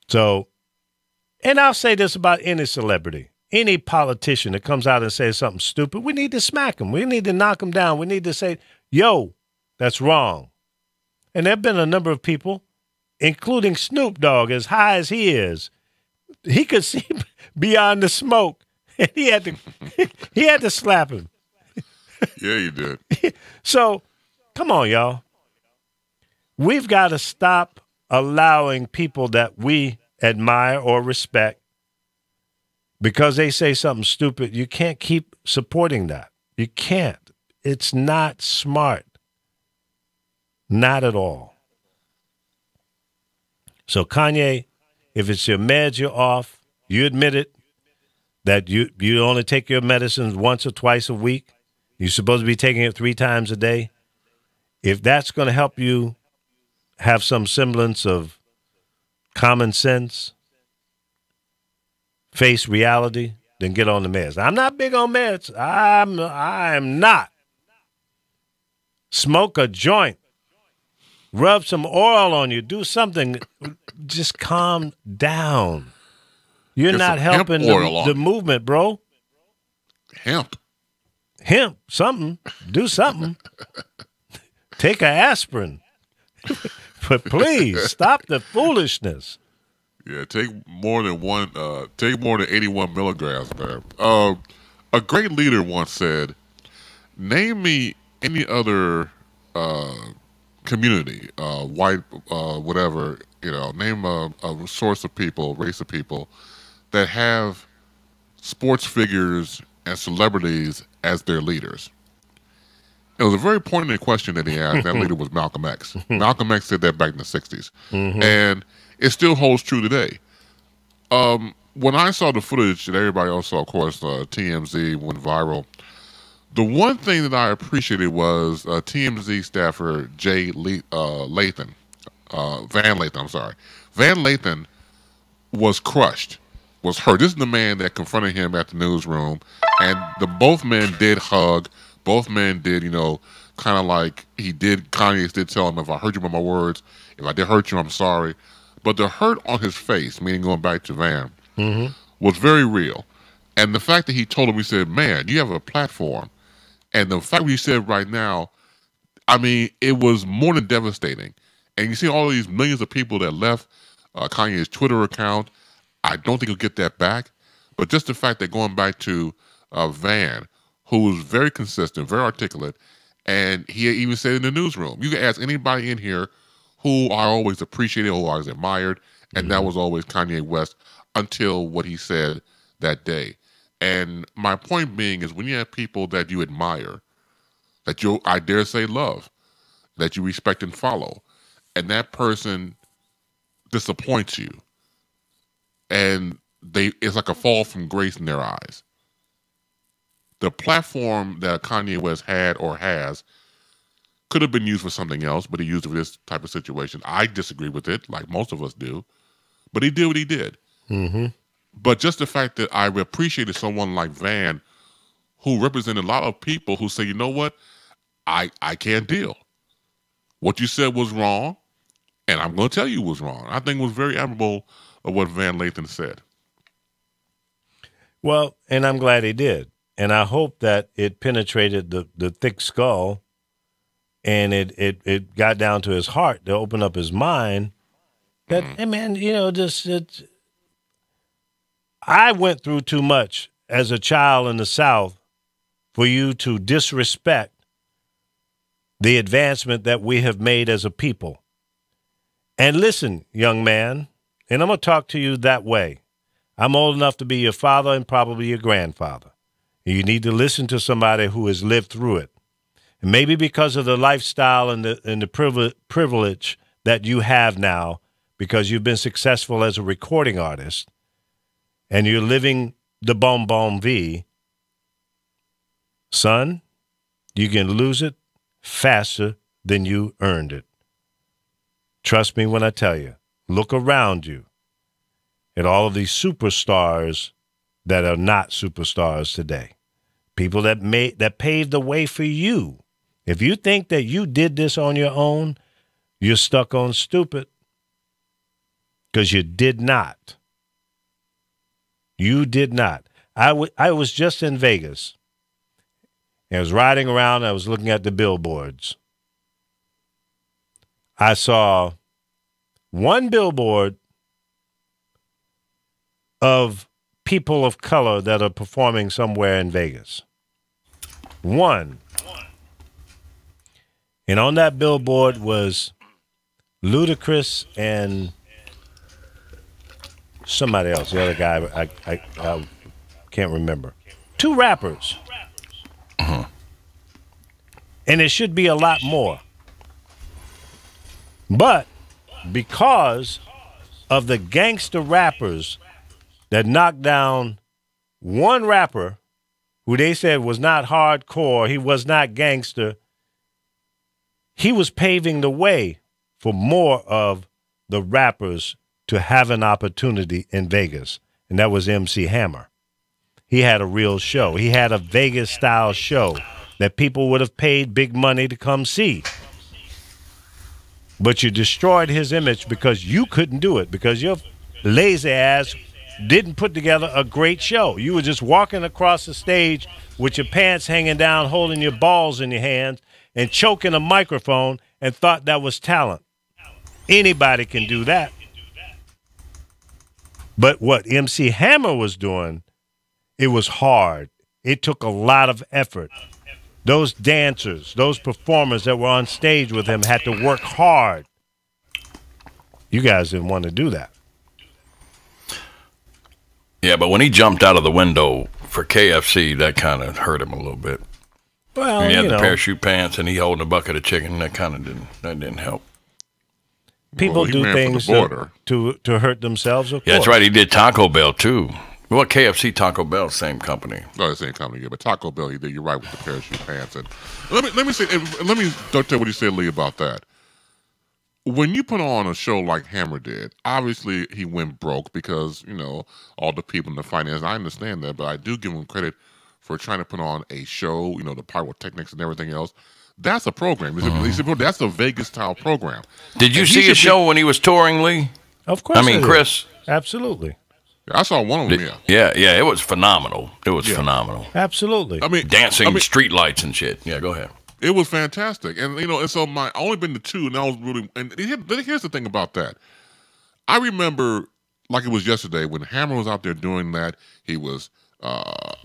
So, and I'll say this about any celebrity. Any politician that comes out and says something stupid, we need to smack him. We need to knock him down. We need to say, yo, that's wrong. And there have been a number of people, including Snoop Dogg, as high as he is. He could see beyond the smoke. And he had to slap him. Yeah, you did. So, come on, y'all. We've got to stop allowing people that we admire or respect, because they say something stupid, you can't keep supporting that. You can't. It's not smart. Not at all. So Kanye, if it's your meds you're off, you admit it, that you only take your medicines once or twice a week. You're supposed to be taking it 3 times a day. If that's going to help you have some semblance of common sense, face reality, then get on the meds. I'm not big on meds. I'm not. Smoke a joint. Rub some oil on you. Do something. Just calm down. You're Get not some hemp helping oil the on. movement, bro. Hemp. Something. Do something. Take an aspirin. But please, stop the foolishness. Yeah, take more than 81 milligrams, man. A great leader once said, "Name me any other community, white, whatever, name a source of people, race of people that have sports figures and celebrities as their leaders." It was a very poignant question that he asked. That leader was Malcolm X. Malcolm X said that back in the 60s. And it still holds true today. When I saw the footage that everybody else saw, of course, TMZ went viral. The one thing that I appreciated was TMZ staffer Van Lathan, I'm sorry. Van Lathan was crushed, was hurt. This is the man that confronted him at the newsroom, and both men did hug. Both men did, kind of like Kanye did tell him, if I hurt you by my words, if I did hurt you, I'm sorry. But the hurt on his face, meaning going back to Van, was very real. And the fact that he told him, he said, man, you have a platform. And the fact what he said right now, I mean, it was more than devastating. And you see all these millions of people that left Kanye's Twitter account. I don't think he'll get that back. But just the fact that going back to Van, who was very consistent, very articulate, and he even said in the newsroom, you can ask anybody in here who I always appreciated, who I always admired, and that was always Kanye West until what he said that day. And my point being is when you have people that you admire, that I dare say love, that you respect and follow, and that person disappoints you, and it's like a fall from grace in their eyes. The platform that Kanye West had or has could have been used for something else, but he used it for this type of situation. I disagree with it, like most of us do, but he did what he did. But just the fact that I appreciated someone like Van, who represented a lot of people who say, you know what, I can't deal. What you said was wrong, and I'm going to tell you was wrong. I think it was very admirable of what Van Lathan said. Well, and I'm glad he did. And I hope that it penetrated the thick skull and it got down to his heart to open up his mind that, hey man, I went through too much as a child in the South for you to disrespect the advancement that we have made as a people. And listen, young man, and I'm going to talk to you that way. I'm old enough to be your father and probably your grandfather. You need to listen to somebody who has lived through it. And maybe because of the lifestyle and the privilege that you have now, because you've been successful as a recording artist, and you're living the bon vie, son, you can lose it faster than you earned it. Trust me when I tell you. Look around you at all of these superstars that are not superstars today. People that paved the way for you. If you think that you did this on your own, you're stuck on stupid. Because you did not. You did not. I was just in Vegas. I was riding around. I was looking at the billboards. I saw one billboard of people of color that are performing somewhere in Vegas. One. And on that billboard was Ludacris and somebody else. The other guy, I can't remember. 2 rappers. And it should be a lot more. But because of the gangster rappers that knocked down one rapper who they said was not hardcore, he was not gangster, he was paving the way for more of the rappers to have an opportunity in Vegas, and that was MC Hammer. He had a real show. He had a Vegas-style show that people would have paid big money to come see. But you destroyed his image because you couldn't do it, because your lazy ass didn't put together a great show. You were just walking across the stage with your pants hanging down, holding your balls in your hands, and choking a microphone and thought that was talent. Anybody can do that. But what MC Hammer was doing, it was hard. It took a lot of effort. Those dancers, those performers that were on stage with him had to work hard. You guys didn't want to do that. Yeah, but when he jumped out of the window for KFC, that kind of hurt him a little bit. Well, he had the parachute pants and he holding a bucket of chicken. That kind of didn't help. People do things to hurt themselves. Of course. That's right. He did Taco Bell too. Well, KFC, Taco Bell, same company. No, the same company, yeah. But Taco Bell, he did. You're right with the parachute pants. And let me tell what you said, Lee, about that. When you put on a show like Hammer did, obviously he went broke because, all the people in the finance. I understand that, but I do give him credit for trying to put on a show, the pyrotechnics and everything else. That's a program. That's a Vegas-style program. Did you see his show when he was touring, Lee? Of course. Chris. Absolutely. I saw one of them, yeah. Yeah, it was phenomenal. It was phenomenal. Absolutely. Dancing street lights and shit. Yeah, go ahead. It was fantastic. And, and so I only been to two, and I was really, and here's the thing about that. I remember, like it was yesterday, when Hammer was out there doing that, he was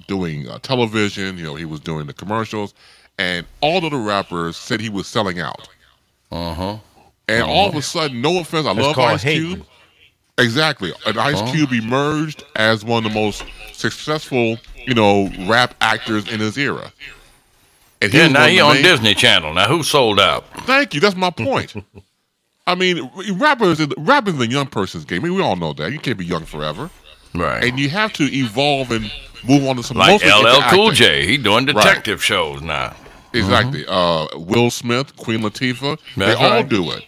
doing television, he was doing the commercials, and all of the rappers said he was selling out. And all of a sudden, no offense, I love Ice Cube. Exactly. And Ice Cube emerged as one of the most successful, rap actors in his era. And now he on Disney Channel. Now, who sold out? Thank you. That's my point. I mean, rappers is a young person's game. I mean, we all know that. You can't be young forever. Right. And you have to evolve and move on to some like LL Cool J. He doing detective shows now. Exactly. Will Smith, Queen Latifah, they all do it.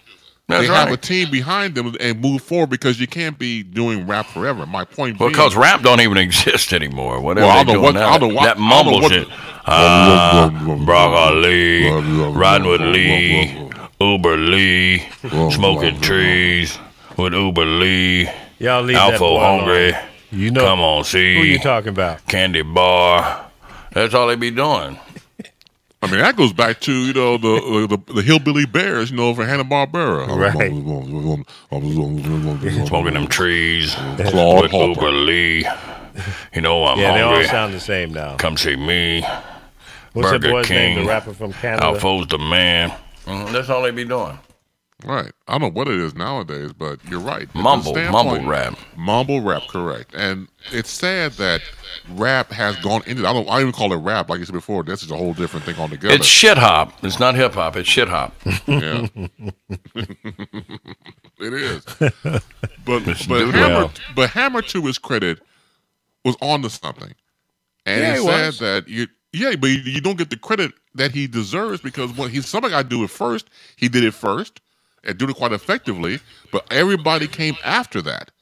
They have a team behind them and move forward because you can't be doing rap forever. My point being, because rap don't even exist anymore. Whatever they doing now, that mumble shit. Brock Ali, riding with Lee, Uber Lee, smoking trees with Uber Lee, y'all leave Alpha that Hungry. On. Come on, see. Who you talking about? Candy Bar. That's all they be doing. I mean, that goes back to, the Hillbilly Bears, for Hanna-Barbera. Right. Smoking them trees Claude with Uber Lee. I'm hungry. They all sound the same now. Come see me. What's Burger that boy's King, name, the rapper from Canada? Alfo's the man. That's all they be doing. Right. I don't know what it is nowadays, but you're right. Mumble rap. Mumble rap, correct. And it's sad that rap has gone into I don't even call it rap, like you said before. This is a whole different thing altogether. It's shit hop. It's not hip hop. It's shit hop. Yeah. It is. But Hammer, to his credit, was onto something. And it's sad that but you don't get the credit that he deserves because when somebody got to do it first, he did it first. And did it quite effectively, but everybody came after that.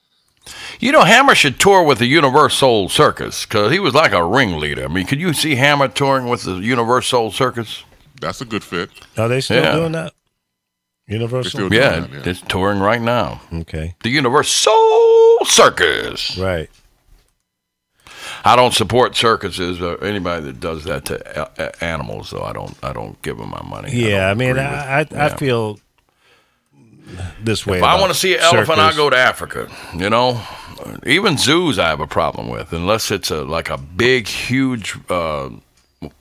Hammer should tour with the Universal Circus because he was like a ringleader. I mean, could you see Hammer touring with the Universal Circus? That's a good fit. Are they still doing that? Universal? It's touring right now. Okay. The Universal Circus. Right. I don't support circuses or anybody that does that to animals, though. I don't give them my money. Yeah, I feel this way. If I want to see an elephant, I go to Africa. Even zoos I have a problem with, unless it's like a big, huge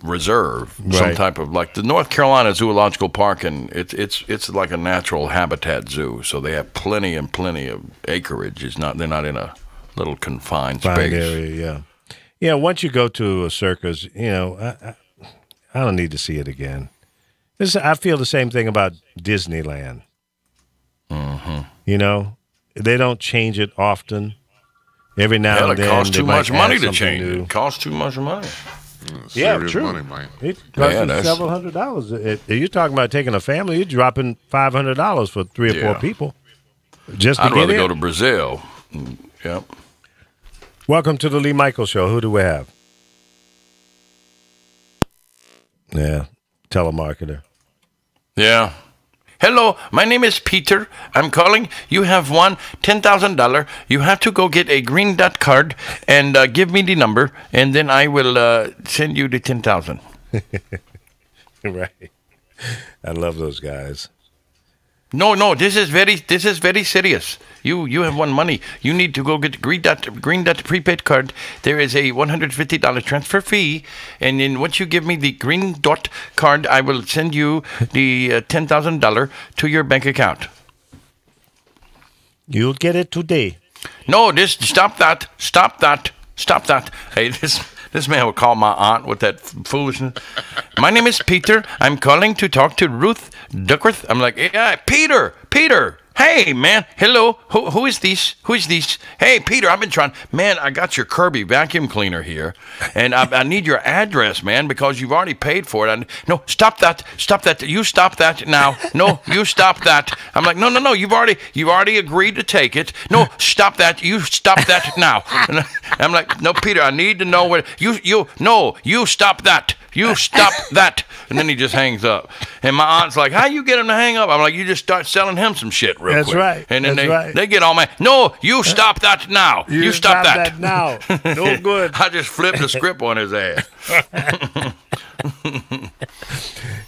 reserve, some type of like the North Carolina Zoological Park, and it's like a natural habitat zoo. So they have plenty of acreage. They're not in a little confined space area. Yeah. Once you go to a circus, I don't need to see it again. I feel the same thing about Disneyland. they don't change it often. Every now Hell, and it then, costs they too might much add money to something change new. it. It costs too much money. Yeah, Serious true. money, man. It costs Yeah, you that's- several $100s. You're talking about taking a family. You're dropping $500 for 3 or 4 Yeah. people just to I'd get rather in. go to Brazil. Yep. Welcome to the Lee Michaels Show. Who do we have? Yeah, telemarketer. Yeah. Hello, my name is Peter. I'm calling. You have won $10,000. You have to go get a green dot card and give me the number, and then I will send you the 10,000. Right. I love those guys. No, this is very serious. You have won money. You need to go get the green dot prepaid card. There is a $150 transfer fee, and then once you give me the green dot card, I will send you the $10,000 to your bank account. You'll get it today. No, stop that. Hey, this man will call my aunt with that foolishness. My name is Peter. I'm calling to talk to Ruth Duckworth. I'm like, yeah, Peter. Hey, man. Hello. Who is this? Hey, Peter, I've been trying. Man, I got your Kirby vacuum cleaner here, and I need your address, man, because you've already paid for it. No, stop that. You stop that now. No, you stop that. I'm like, no. You've already agreed to take it. No, stop that. You stop that now. And I'm like, no, Peter, I need to know where you stop that. You stop that. And then he just hangs up. And my aunt's like, how you get him to hang up? I'm like, you just start selling him some shit real That's quick. right. And then That's they get all mad. No, you stop that now. You stop that. now. No good. I just flipped the script on his ass.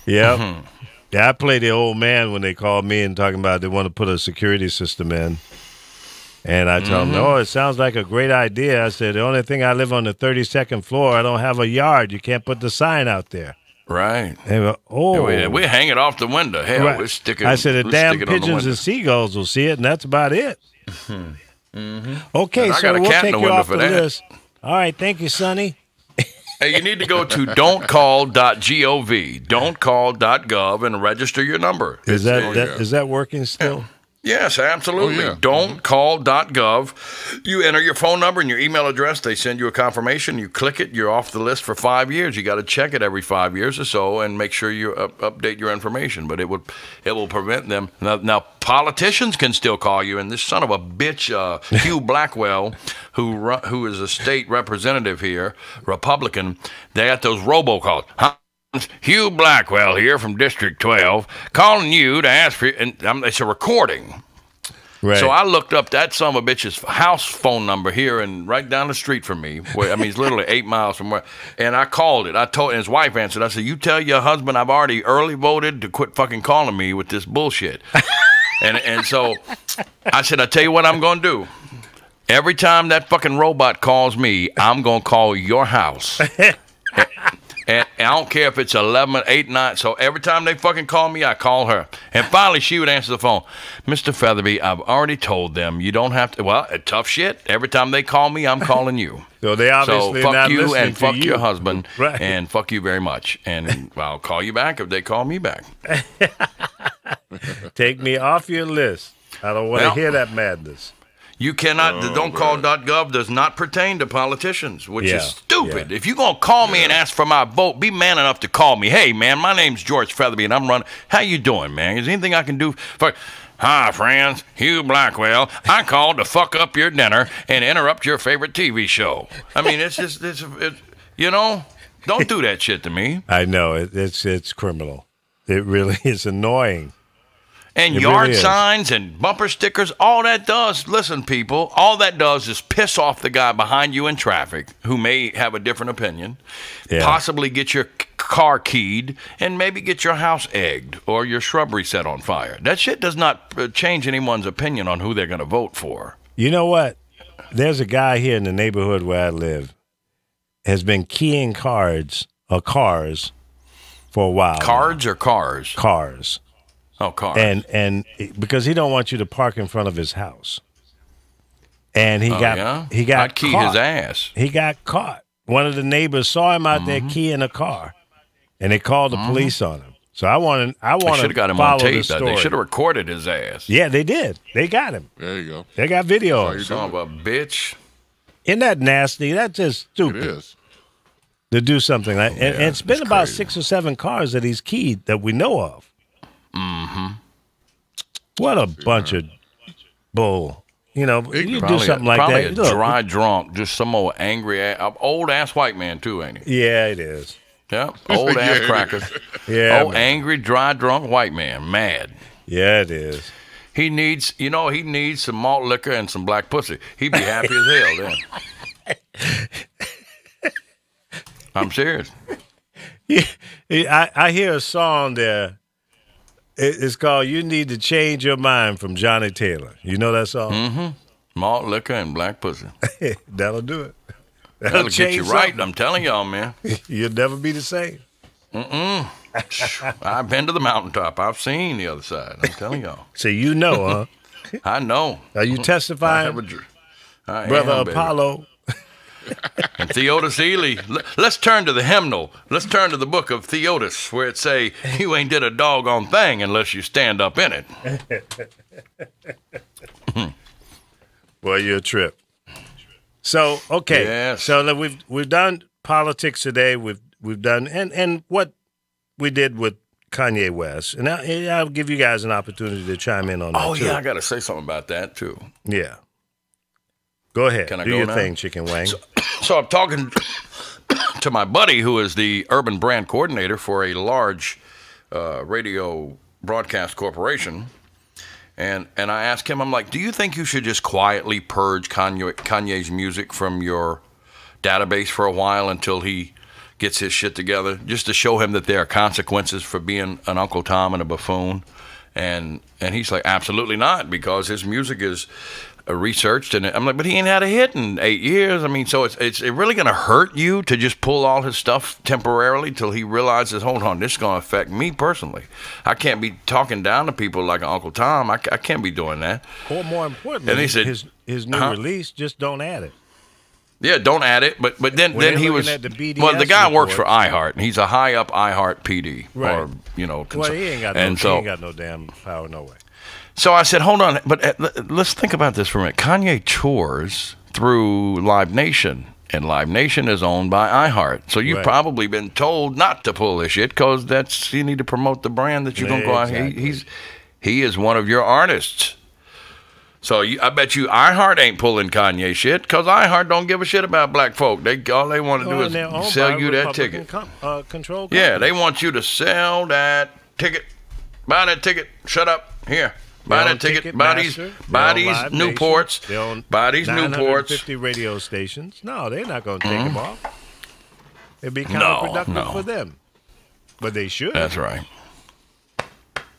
Yep. Yeah, I play the old man when they call me and talking about they want to put a security system in. And I tell them, oh, it sounds like a great idea. I said, the only thing, I live on the 32nd floor. I don't have a yard. You can't put the sign out there. Right. They go, oh. We hang it off the window. Hell, Right. we're sticking. I said, the we'll damn stick it on the pigeons window. and seagulls will see it, and that's about it. Okay, And I so got a we'll cat in take the you window off for the that. list. All right, thank you, Sonny. Hey, you need to go to don'tcall.gov, don'tcall.gov, and register your number. Is that, Oh, that yeah. is that working still? Yes, absolutely. Oh, yeah. Don'tcall.gov. You enter your phone number and your email address. They send you a confirmation. You click it. You're off the list for 5 years. You got to check it every 5 years or so and make sure you update your information. But it will prevent them. Now, politicians can still call you. And this son of a bitch, Hugh Blackwell, who is a state representative here, Republican, they got those robocalls. Huh? Hugh Blackwell here from District 12, calling you to ask for, and it's a recording. Right. So I looked up that son of a bitch's house phone number here and right down the street from me. He's literally 8 miles from where. And I called it. And his wife answered. I said, you tell your husband I've already early voted to quit fucking calling me with this bullshit. and so I said, I tell you what I'm going to do. Every time that fucking robot calls me, I'm going to call your house. And I don't care if it's 11, 8, 9. So every time they fucking call me, I call her. And finally, she would answer the phone. Mr. Featherby, I've already told them you don't have to. Well, tough shit. Every time they call me, I'm calling you. So they obviously So fuck not you listening and to fuck you. your husband. Right. And fuck you very much. And I'll call you back if they call me back. Take me off your list. I don't want to Well, hear that madness. You cannot, the don'tcall.gov does not pertain to politicians, which Yeah, is stupid. yeah. If you're going to call me and ask for my vote, be man enough to call me. Hey, man, my name's George Featherby, and I'm running. How you doing, man? Is there anything I can do for... Hi, friends. Hugh Blackwell. I called to fuck up your dinner and interrupt your favorite TV show. I mean, it's just, you know, don't do that shit to me. I know it's criminal. It really is annoying. And It yard really is. signs and bumper stickers, all that does, listen, people, all that does is piss off the guy behind you in traffic who may have a different opinion, Yeah. possibly get your car keyed, and maybe get your house egged or your shrubbery set on fire. That shit does not change anyone's opinion on who they're going to vote for. You know what? There's a guy here in the neighborhood where I live has been keying cars for a while. Cards or cars? Cars. Oh, cars. And because he don't want you to park in front of his house. And he got I'd key caught. his ass. He got caught. One of the neighbors saw him out there keying a car, and they called the police on him. So I want They to should have got him follow on tape. the story. They should have recorded his ass. Yeah, they did. They got him. There you go. They got video. That's Son of a bitch. Isn't that nasty? That's just It stupid is. to do something like. And it's been it's about crazy. 6 or 7 cars that he's keyed that we know of. Mm-hmm. What a bunch of bull. You know, you do something like probably that. a Look, dry drunk, just some old angry, old ass white man too, ain't he? yeah, it is. Yeah, old ass Yeah. crackers. Yeah, Oh, man. angry, dry drunk white man, mad. Yeah, it is. He needs, he needs some malt liquor and some black pussy. He'd be happy as hell then. I'm serious. I hear a song there. It's called "You Need to Change Your Mind" from Johnny Taylor. You know that song? Mm-hmm. Malt liquor and black pussy. That'll do it. That'll get change you right. something. I'm telling y'all, man. You'll never be the same. I've been to the mountaintop. I've seen the other side. I'm telling y'all. So you know, huh? I know. Are you I testifying, have I Brother am, baby. Apollo? And Theodos Ely. Let's turn to the hymnal. Let's turn to the book of Theodos, where it say, "You ain't did a doggone thing unless you stand up in it." Boy, you're a trip. So okay, Yes. so we've done politics today. We've done and what we did with Kanye West, and I'll give you guys an opportunity to chime in on that. Oh too. yeah, I got to say something about that too. Yeah. Go ahead. Can I do go your now? thing, Chicken Wang. So I'm talking to my buddy who is the urban brand coordinator for a large radio broadcast corporation. And I asked him, I'm like, do you think you should just quietly purge Kanye's music from your database for a while until he gets his shit together, just to show him that there are consequences for being an Uncle Tom and a buffoon? And he's like, absolutely not, because his music is researched. And I'm like, but he ain't had a hit in 8 years. I mean, so it's really going to hurt you to just pull all his stuff temporarily till he realizes, hold on, this is going to affect me personally. I can't be talking down to people like Uncle Tom. I can't be doing that. Or more importantly, And he said, his new release, just don't add it. Yeah, don't add it. But then they're he looking was at the BDS well. The guy works for report. iHeart, and he's a high up iHeart PD, Right. or Well, he ain't got no damn power, no way. So I said, hold on, but let's think about this for a minute. Kanye tours through Live Nation, and Live Nation is owned by iHeart. So you've Right. probably been told not to pull this shit because you need to promote the brand that you're going to go out. Exactly. He is one of your artists. So I bet you iHeart ain't pulling Kanye shit because iHeart don't give a shit about black folk. All they want to do Well, and they're owned is sell by you that Republican ticket. control Yeah, company. they want you to sell that ticket. Buy that ticket. Shut up. Here. Buy They own that ticket. Buy these Ticketmaster. buy They own these Live Nation. Newports. They own Buy these Newports. 950 radio stations. No, they're not going to take them off. It'd be counterproductive no. for them. But they should. That's right.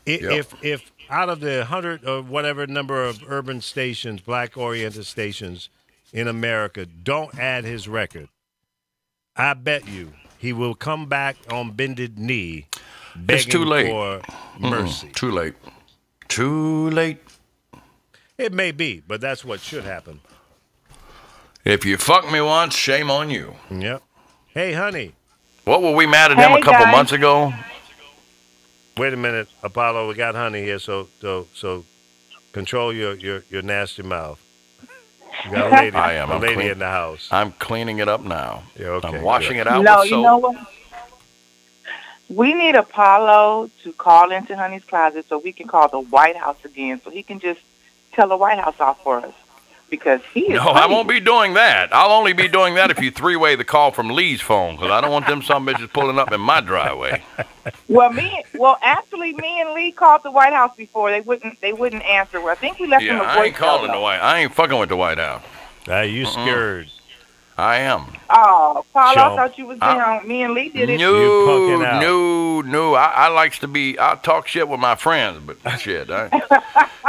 If out of the 100 or whatever number of urban stations, black-oriented stations in America, don't add his record, I bet you he will come back on bended knee begging It's too late. for mercy. Too late. Too late. It may be, but that's what should happen. If you fuck me once, shame on you. Yep. Hey, honey. What were we mad at him a Hey, couple guys. months ago? Wait a minute, Apollo. We got honey here, so control your nasty mouth. You got a lady, I am. a I'm lady clean. in the house. I'm cleaning it up now. Yeah, okay, I'm washing good. it out No, with you soap. know what? We need Apollo to call into Honey's closet so we can call the White House again, so he can just tell the White House off for us. Because he is. No, I won't be doing that. I'll only be doing that if you three-way the call from Lee's phone, because I don't want them some bitches pulling up in my driveway. Well, actually, me and Lee called the White House before. They wouldn't answer. I think we left them Yeah, a I ain't voicemail. calling the White. I ain't fucking with the White House. You scared. I am. Oh, Paul, Chump. I thought you was down. Me and Lee did it. You punking out. No. I likes to be. I talk shit with my friends, but shit,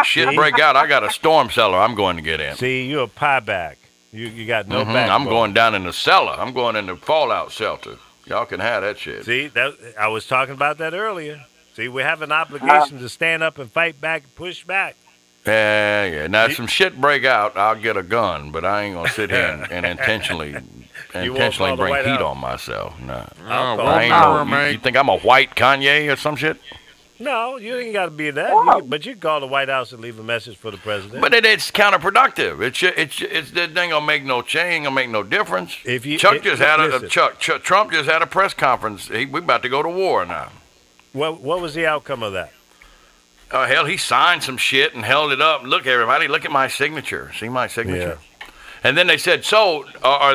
shit break out. I got a storm cellar. I'm going to get in. See, you're a pie back. You got no backbone. I'm going down in the cellar. I'm going in the fallout shelter. Y'all can have that shit. See, I was talking about that earlier. See, we have an obligation to stand up and fight back, push back. Yeah. Now, if some shit break out, I'll get a gun, but I ain't gonna sit here and intentionally You won't intentionally call the bring White heat House? on myself. No. I'll call well, I ain't never, no, man. you think I'm a white Kanye or some shit? No, you ain't got to be that. Whoa. But you can call the White House and leave a message for the president. But it's counterproductive. It's that thing gonna make no change, gonna make no difference. If you- Chuck it- just had listen. Trump just had a press conference. We about to go to war now. What was the outcome of that? Hell, he signed some shit and held it up. Look, everybody, look at my signature. See my signature. And then they said, "So,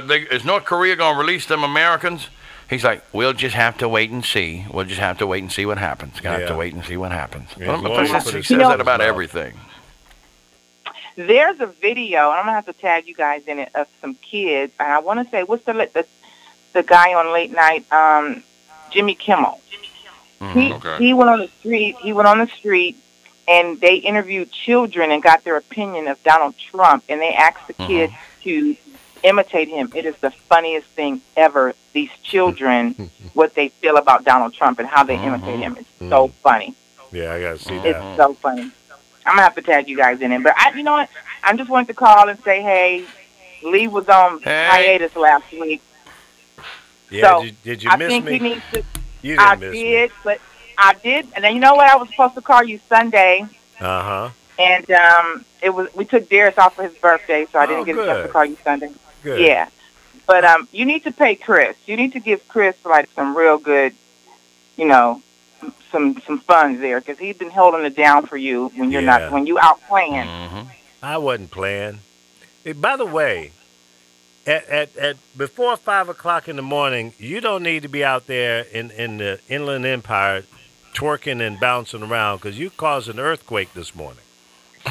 is North Korea gonna release them Americans?" He's like, "We'll just have to wait and see. We'll just have to wait and see what happens. Gonna have to Yeah. wait and see what happens." Yeah, Well, as long as he he put says his that about mouth. everything. There's a video, and I'm gonna have to tag you guys in it, of some kids, and I want to say, what's the guy on late night, Jimmy Kimmel. Okay. He went on the street. He went on the street, and they interviewed children and got their opinion of Donald Trump, and they asked the kids to imitate him. It is the funniest thing ever. These children, what they feel about Donald Trump and how they imitate him. It's so funny. Yeah, I got to see It's that. so funny. I'm gonna have to tag you guys in it. But you know what? I just wanted to call and say, hey, Lee was on hiatus last week. Yeah, So, did you I miss think me? he needs to. You I didn't miss did, but I did. And then you know what? I was supposed to call you Sunday, me. Uh-huh. and we took Darius off for his birthday, so I didn't Oh, get a chance good. to call you Sunday. Good. Yeah, but you need to pay Chris. You need to give Chris like some real good, you know, some funds there, because he's been holding it down for you when you're Yeah. not when you out playing. I wasn't playing. Hey, by the way, at before 5 o'clock in the morning, you don't need to be out there in the Inland Empire twerking and bouncing around, because you caused an earthquake this morning.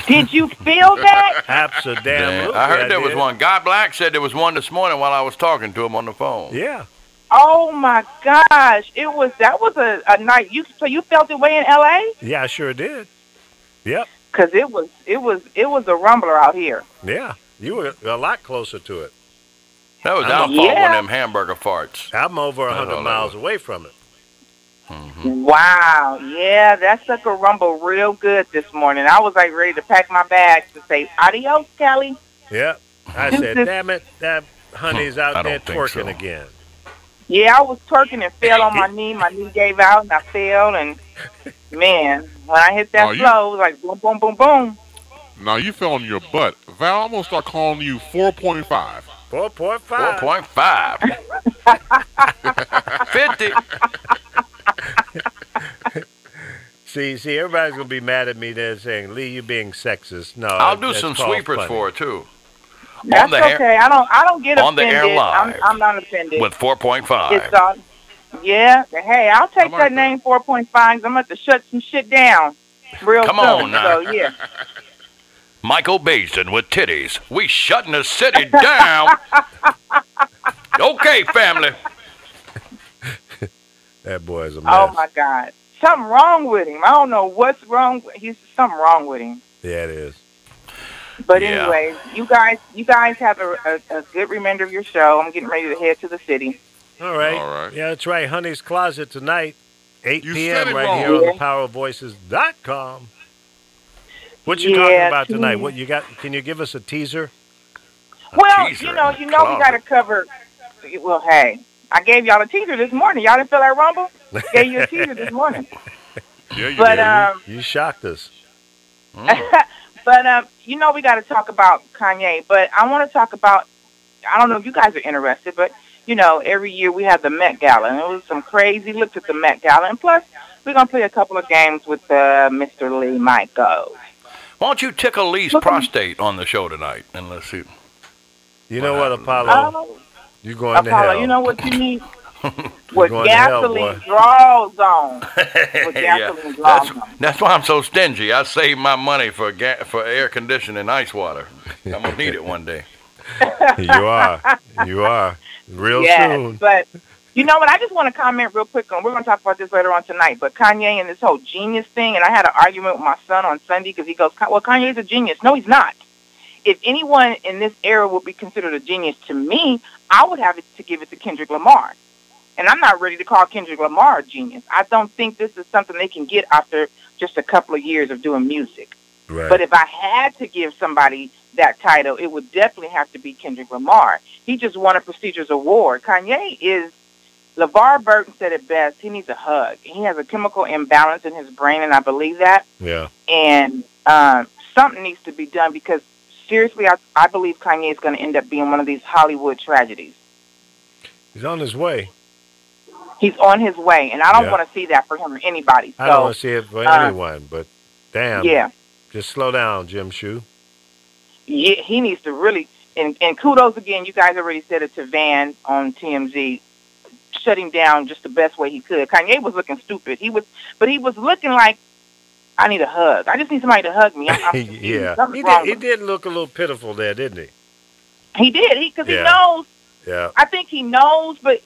Did you feel that? Absolutely. I heard there was did. one. Guy Black said there was one this morning while I was talking to him on the phone. Yeah. Oh my gosh! That was a night. So you felt it way in L.A. Yeah, I sure did. Yep. Because it was a rumbler out here. Yeah. You were a lot closer to it. That was I'm our fault, one of them hamburger farts. I'm over That's 100 all that miles was. away from it. Wow, yeah, that sucker rumble real good this morning. I was like ready to pack my bags to say adios, Kelly. Yep. I said, damn it, that honey's out I there don't think twerking so. again. Yeah, I was twerking and fell on my knee. My knee gave out and I fell. And man, when I hit that Oh, you- flow, it was like boom, boom, boom, boom. Now you fell on your butt. Val, I'm gonna start calling you 4.5. 4.5. 4.5. 50. See, everybody's gonna be mad at me. They're saying, "Lee, you being sexist." No, I'll do that's some called sweepers funny. for her, too. That's the air- okay. I don't get on the offended. air live I'm not offended. With 4.5. It's yeah. Hey, I'll take I like that that. name 4.5. I'm going to shut some shit down real Come soon. on now. So, yeah. Michael Basin with titties. We shutting the city down. Okay, family. That boy's a mess. Oh, my God. Something wrong with him. I don't know what's wrong. He's something wrong with him. Yeah, it is. But Yeah. anyway, you guys have a good remainder of your show. I'm getting ready to head to the city. All right. All right. Yeah, that's right. Honey's Closet tonight, 8 You p.m. said it right wrong. here on Yeah. thepowervoices.com. What you Yeah, talking about tonight? please. What you got? Can you give us a teaser? Well, teaser you know, in the we closet. got to cover. Well, hey, I gave y'all a teaser this morning. Y'all didn't feel that rumble? Gave you a teaser this morning. Yeah, you But did. You shocked us. but you know, we got to talk about Kanye. But I want to talk about. I don't know if you guys are interested, but you know, every year we have the Met Gala, and it was some crazy looks at the Met Gala. And plus, we're gonna play a couple of games with Mr. Lee Michaels. Why don't you tickle Lee's prostate on the show tonight? And let's see. You know what, Apollo? Oh, You going to Apollo, hell. you know what you need? With going to hell, gasoline boy. draws on. With gasoline draws on. That's why I'm so stingy. I save my money for air conditioning ice water. I'm going to need it one day. You are. You are. Real Yes, soon. but you know what? I just want to comment real quick on. We're going to talk about this later on tonight. But Kanye and this whole genius thing, and I had an argument with my son on Sunday because he goes, "Well, Kanye's a genius." No, he's not. If anyone in this era would be considered a genius to me, I would have it to give it to Kendrick Lamar. And I'm not ready to call Kendrick Lamar a genius. I don't think this is something they can get after just a couple of years of doing music. Right. But if I had to give somebody that title, it would definitely have to be Kendrick Lamar. He just won a prestigious award. Kanye is, LeVar Burton said it best, he needs a hug. He has a chemical imbalance in his brain, and I believe that. Yeah. And something needs to be done because, seriously, I believe Kanye is going to end up being one of these Hollywood tragedies. He's on his way. He's on his way, and I don't want to see that for him or anybody. So, I don't want to see it for anyone, but damn. Yeah. Just slow down, Jim Shoe. Yeah, he needs to really, and kudos again, you guys already said it to Van on TMZ, shutting down just the best way he could. Kanye was looking stupid. He was looking like, I need a hug. I just need somebody to hug me. Yeah. He did look a little pitiful there, didn't he? He did, because he knows. Yeah. I think he knows, but,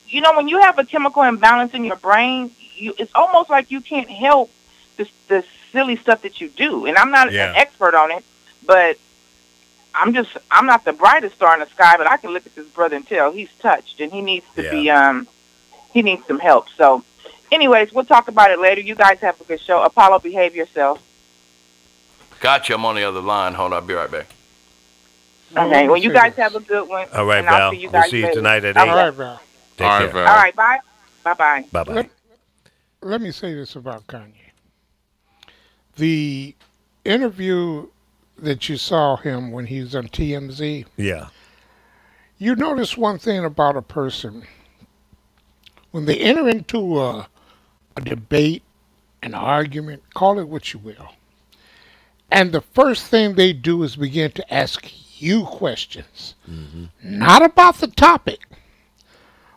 you know, when you have a chemical imbalance in your brain, it's almost like you can't help the silly stuff that you do. And I'm not an expert on it, but I'm not the brightest star in the sky, but I can look at this brother and tell he's touched, and he needs to be, he needs some help. So, anyways, we'll talk about it later. You guys have a good show. Apollo, behave yourself. Gotcha. I'm on the other line. Hold on. I'll be right back. Okay. Well, you guys have a good one. All right, and Val. See you we'll guys see you later. tonight at 8. All right, Val. Take All right, care. Val. All right. Bye. Bye-bye. Bye-bye. Let me say this about Kanye. The interview that you saw him when he was on TMZ, you notice one thing about a person. When they enter into a debate, an argument, call it what you will, and the first thing they do is begin to ask you questions, not about the topic.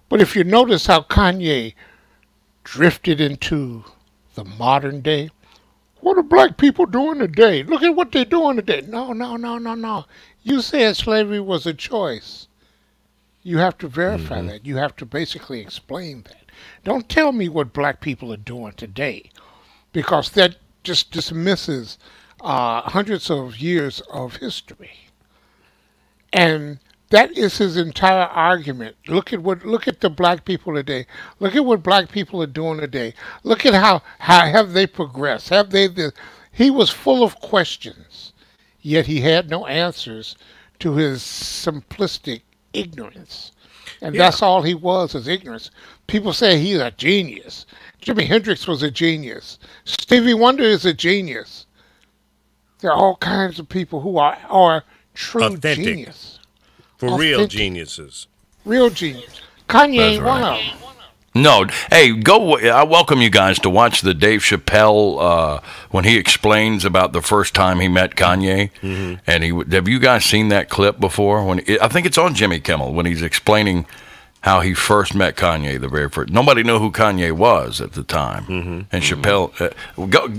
But if you notice how Kanye drifted into the modern day, what are black people doing today? Look at what they're doing today. No. You said slavery was a choice. You have to verify that. You have to basically explain that. Don't tell me what black people are doing today, because that just dismisses hundreds of years of history. And that is his entire argument. Look at the black people today. Look at what black people are doing today. Look at how have they progressed? He was full of questions, yet he had no answers to his simplistic ignorance. And that's all he was, is ignorance. People say he's a genius. Jimi Hendrix was a genius. Stevie Wonder is a genius. There are all kinds of people who are true Authentic. genius. For real geniuses. Real genius. Kanye ain't one of them. No, hey, go. I welcome you guys to watch the Dave Chappelle when he explains about the first time he met Kanye. And have you guys seen that clip before? I think it's on Jimmy Kimmel when he's explaining how he first met Kanye. The very first. Nobody knew who Kanye was at the time. And Chappelle,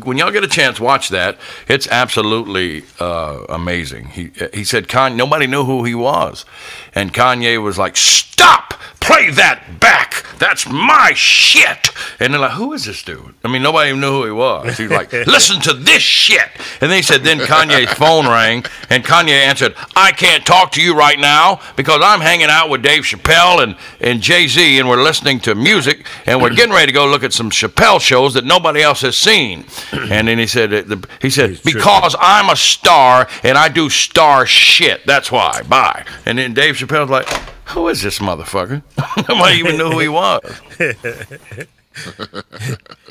when y'all get a chance, watch that. It's absolutely amazing. He said nobody knew who he was, and Kanye was like, "Stop! Play that back. That's my shit." And they're like, "Who is this dude?" I mean, nobody even knew who he was. He was like, "Listen to this shit." And then he said, then Kanye's phone rang, and Kanye answered, "I can't talk to you right now because I'm hanging out with Dave Chappelle and Jay-Z, and we're listening to music, and we're getting ready to go look at some Chappelle shows that nobody else has seen." And then he said, "Because I'm a star and I do star shit. That's why. Bye." And then Dave Chappelle's like, "Who is this motherfucker?" Nobody even knew who he was.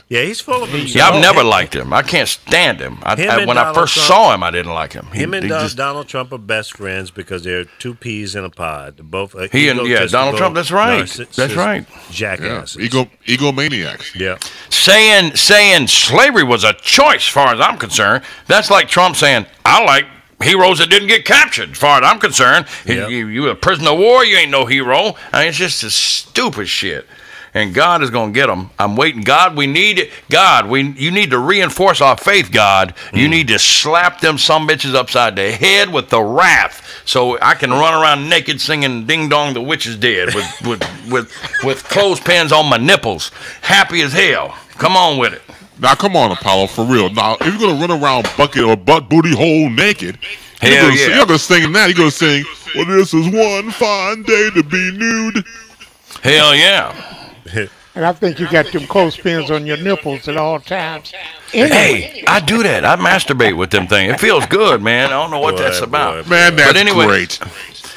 Yeah, he's full of himself. Yeah, I've never liked him. I can't stand him. When I first saw him, I didn't like him. Him and Donald Trump are best friends because they're two peas in a pod. Both Donald Trump. That's right. That's right. Jackasses. Egomaniacs. Yeah. Saying slavery was a choice, as far as I'm concerned. That's like Trump saying, "I like heroes that didn't get captured, as far as I'm concerned. You a prisoner of war, you ain't no hero." I mean, it's just this stupid shit. And God is going to get them. I'm waiting. God, we need it. God, you need to reinforce our faith, God. You need to slap them some bitches upside the head with the wrath so I can run around naked singing Ding Dong, the Witch is Dead with clothespins on my nipples. Happy as hell. Come on with it. Now, come on, Apollo, for real. Now, if you're going to run around bucket or butt booty hole naked, you're going to sing that. You're going to sing, "Well, this is one fine day to be nude." Hell yeah. And I think you got them clothespins on your nipples at all times. Hey, I do that. I masturbate with them things. It feels good, man. I don't know what that's about. Man, that's But anyway, great.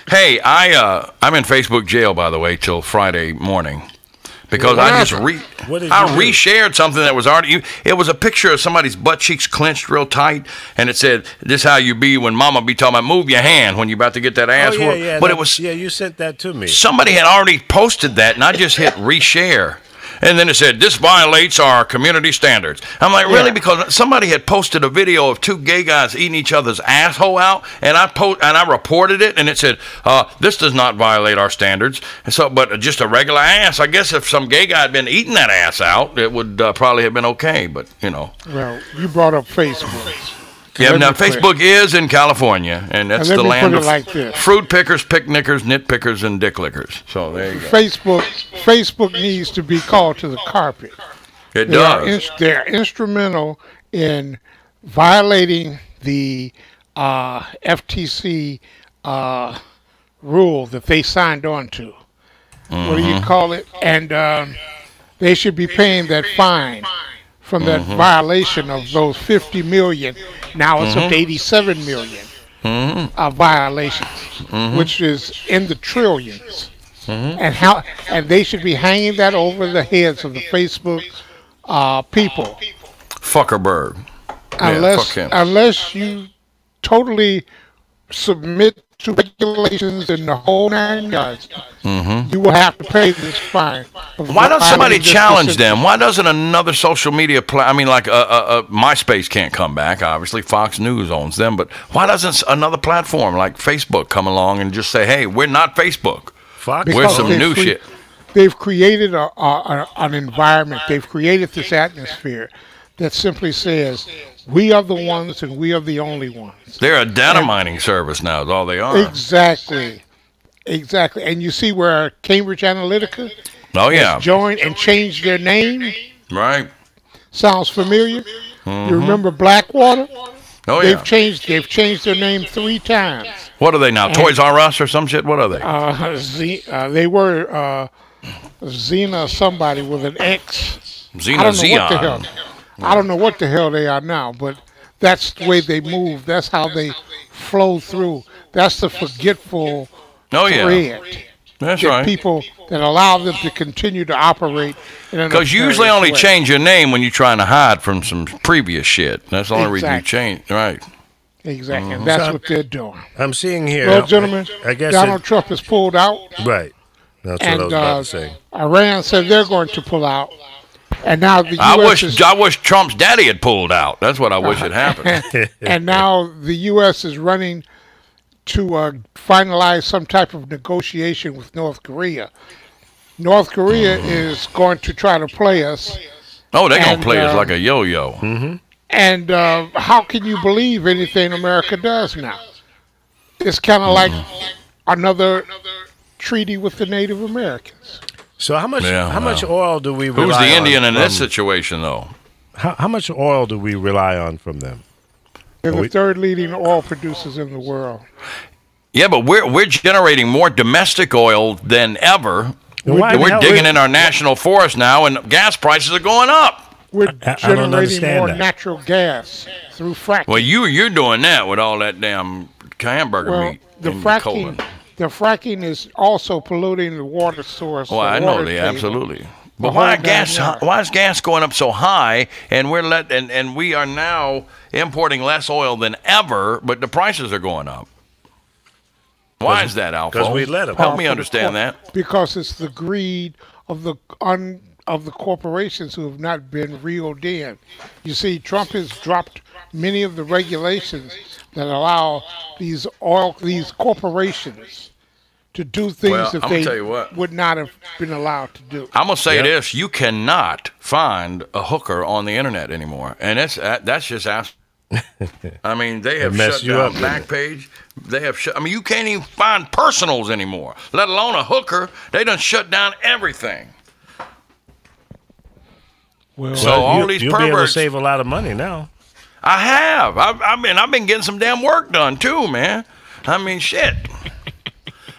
Hey, I'm in Facebook jail, by the way, till Friday morning. Because What I just happened? What did you I do? reshared something that was already. It was a picture of somebody's butt cheeks clenched real tight, and it said, "This how you be when Mama be talking about move your hand when you about to get that ass Oh, yeah, whooped." yeah. But it was Yeah, you sent that to me. somebody had already posted that, and I just hit reshare. And then it said, "This violates our community standards." I'm like, really? Yeah. Because somebody had posted a video of two gay guys eating each other's asshole out, and I reported it, and it said, "This does not violate our standards." And so, but just a regular ass. I guess if some gay guy had been eating that ass out, it would probably have been okay. But you know, Well, you brought up Facebook. yeah. Let Now me put- Facebook is in California, and that's Let the me land put it of like this. fruit pickers, picnickers, nitpickers, and dick lickers. So there you go. Facebook needs to be called to the carpet. It They are, does. they're instrumental in violating the FTC rule that they signed on to. What do you call it? And they should be paying that fine from that violation of those 50 million. Now it's up to 87 million violations, which is in the trillions. And they should be hanging that over the heads of the Facebook people, Fuckerberg. unless fuck him. unless you totally submit to regulations in the whole 9 yards. You will have to pay this fine. Why don't somebody challenge them? Why doesn't another social media I mean, like MySpace can't come back. Obviously, Fox News owns them. But why doesn't another platform like Facebook come along and just say, "Hey, we're not Facebook. Fox. We're Because some they've new shit." They've created an environment. They've created this atmosphere that simply says, "We are the ones, and we are the only ones." They're a data mining service now. Is all they are. Exactly. And you see where Cambridge Analytica Oh yeah, joined and changed their name. right. Sounds familiar? You remember Blackwater? Oh They've yeah. changed their name 3 times. What are they now? Toys R Us or some shit? What are they? They were Xena somebody with an X. Xena I don't know what the hell. Xeon. I don't know what the hell they are now, but that's the way they move. That's how they flow through. That's the forgetful Oh yeah, thread that's that right. people that allow them to continue to operate in an Because you usually nefarious only way. change your name when you're trying to hide from some previous shit. That's the only reason you Exactly. change. Right. Exactly, and that's So- what they're doing. I'm seeing here. Well, gentlemen, I guess Donald Trump has pulled out, right. That's what I and was about to say. Iran said they're going to pull out, and now the I U.S. wish Trump's daddy had pulled out. That's what I wish had happened. and now the U.S. is running to finalize some type of negotiation with North Korea. North Korea is going to try to play us, Oh, they're gonna And, play us like a yo-yo. and how can you believe anything America does now? It's kind of like another treaty with the Native Americans. So how much? Yeah, how much wow. oil do we rely Who's the Indian on in this from- situation, though? How much oil do we rely on from them? They're Oh, the we- third leading oil producers in the world. Yeah, but we're generating more domestic oil than ever. Then why the We're hell digging is- in our national forest now, and gas prices are going up. We're I don't generating understand more that. natural gas through fracking. Well, you're doing that with all that damn hamburger Well, meat. the in fracking, colon. the fracking is also polluting the water source. Well, the I know water they table. absolutely. But whole why damn gas? yard. Why is gas going up so high? And and we are now importing less oil than ever, but the prices are going up. Why is that, Alpha? 'cause we let 'em. Help me understand that. Because it's the greed of the corporations who have not been reeled in. You see, Trump has dropped many of the regulations that allow these corporations to do things Well, that I'm gonna they tell you what. would not have been allowed to do. I'm gonna say Yep. this: you cannot find a hooker on the internet anymore, and that's just I mean, they have messed shut you down up, didn't it? Backpage. They have shut. I mean, you can't even find personals anymore, let alone a hooker. They done shut down everything. Well, So all these you'll be able to perverts. save a lot of money now. I have. I've been getting some damn work done too, man. I mean, shit.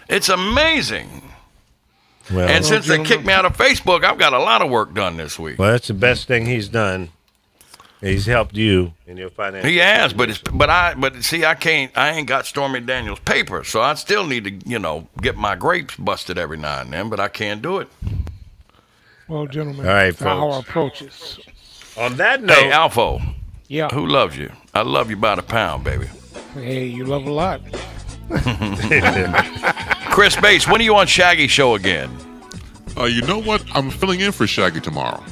It's amazing. Well, And since they kicked me out of Facebook, I've got a lot of work done this week. well, that's the best thing he's done. He's helped you in your financial. He has, but see, I ain't got Stormy Daniels' paper, so I still need to, get my grapes busted every now and then, but I can't do it. Well, gentlemen, All right, the hour folks. approaches. On that note, Hey, Alfo, Yeah. who loves you? I love you by the pound, baby. Hey, you love a lot. Chris Bates, when are you on Shaggy Show again? You know what? I'm filling in for Shaggy tomorrow.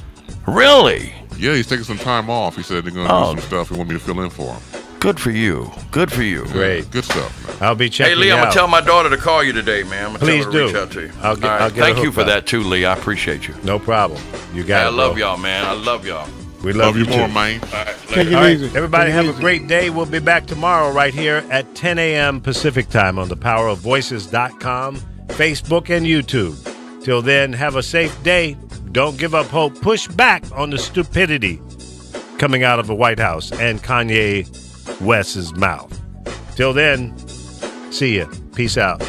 Really? Yeah, he's taking some time off. He said they're going to do some stuff. He want me to fill in for him. Good for you. Good for you. Great. Good stuff, man. I'll be checking Hey, Lee, I'm out. going to tell my daughter to call you today, man. I'm going to Please tell her to do. reach out to you. I'll get- All right. I'll get Thank her you for hooked up. that, too, Lee. I appreciate you. No problem. You got Hey, it. I love bro. y'all, man. I love y'all. We Love you more, too. man. All right, Take later. it All right, easy. everybody Take it have a easy. great day. We'll be back tomorrow right here at 10 a.m. Pacific time on thepowerofvoices.com, Facebook, and YouTube. Till then, have a safe day. Don't give up hope. Push back on the stupidity coming out of the White House and Kanye West's mouth. Till then, see ya. Peace out.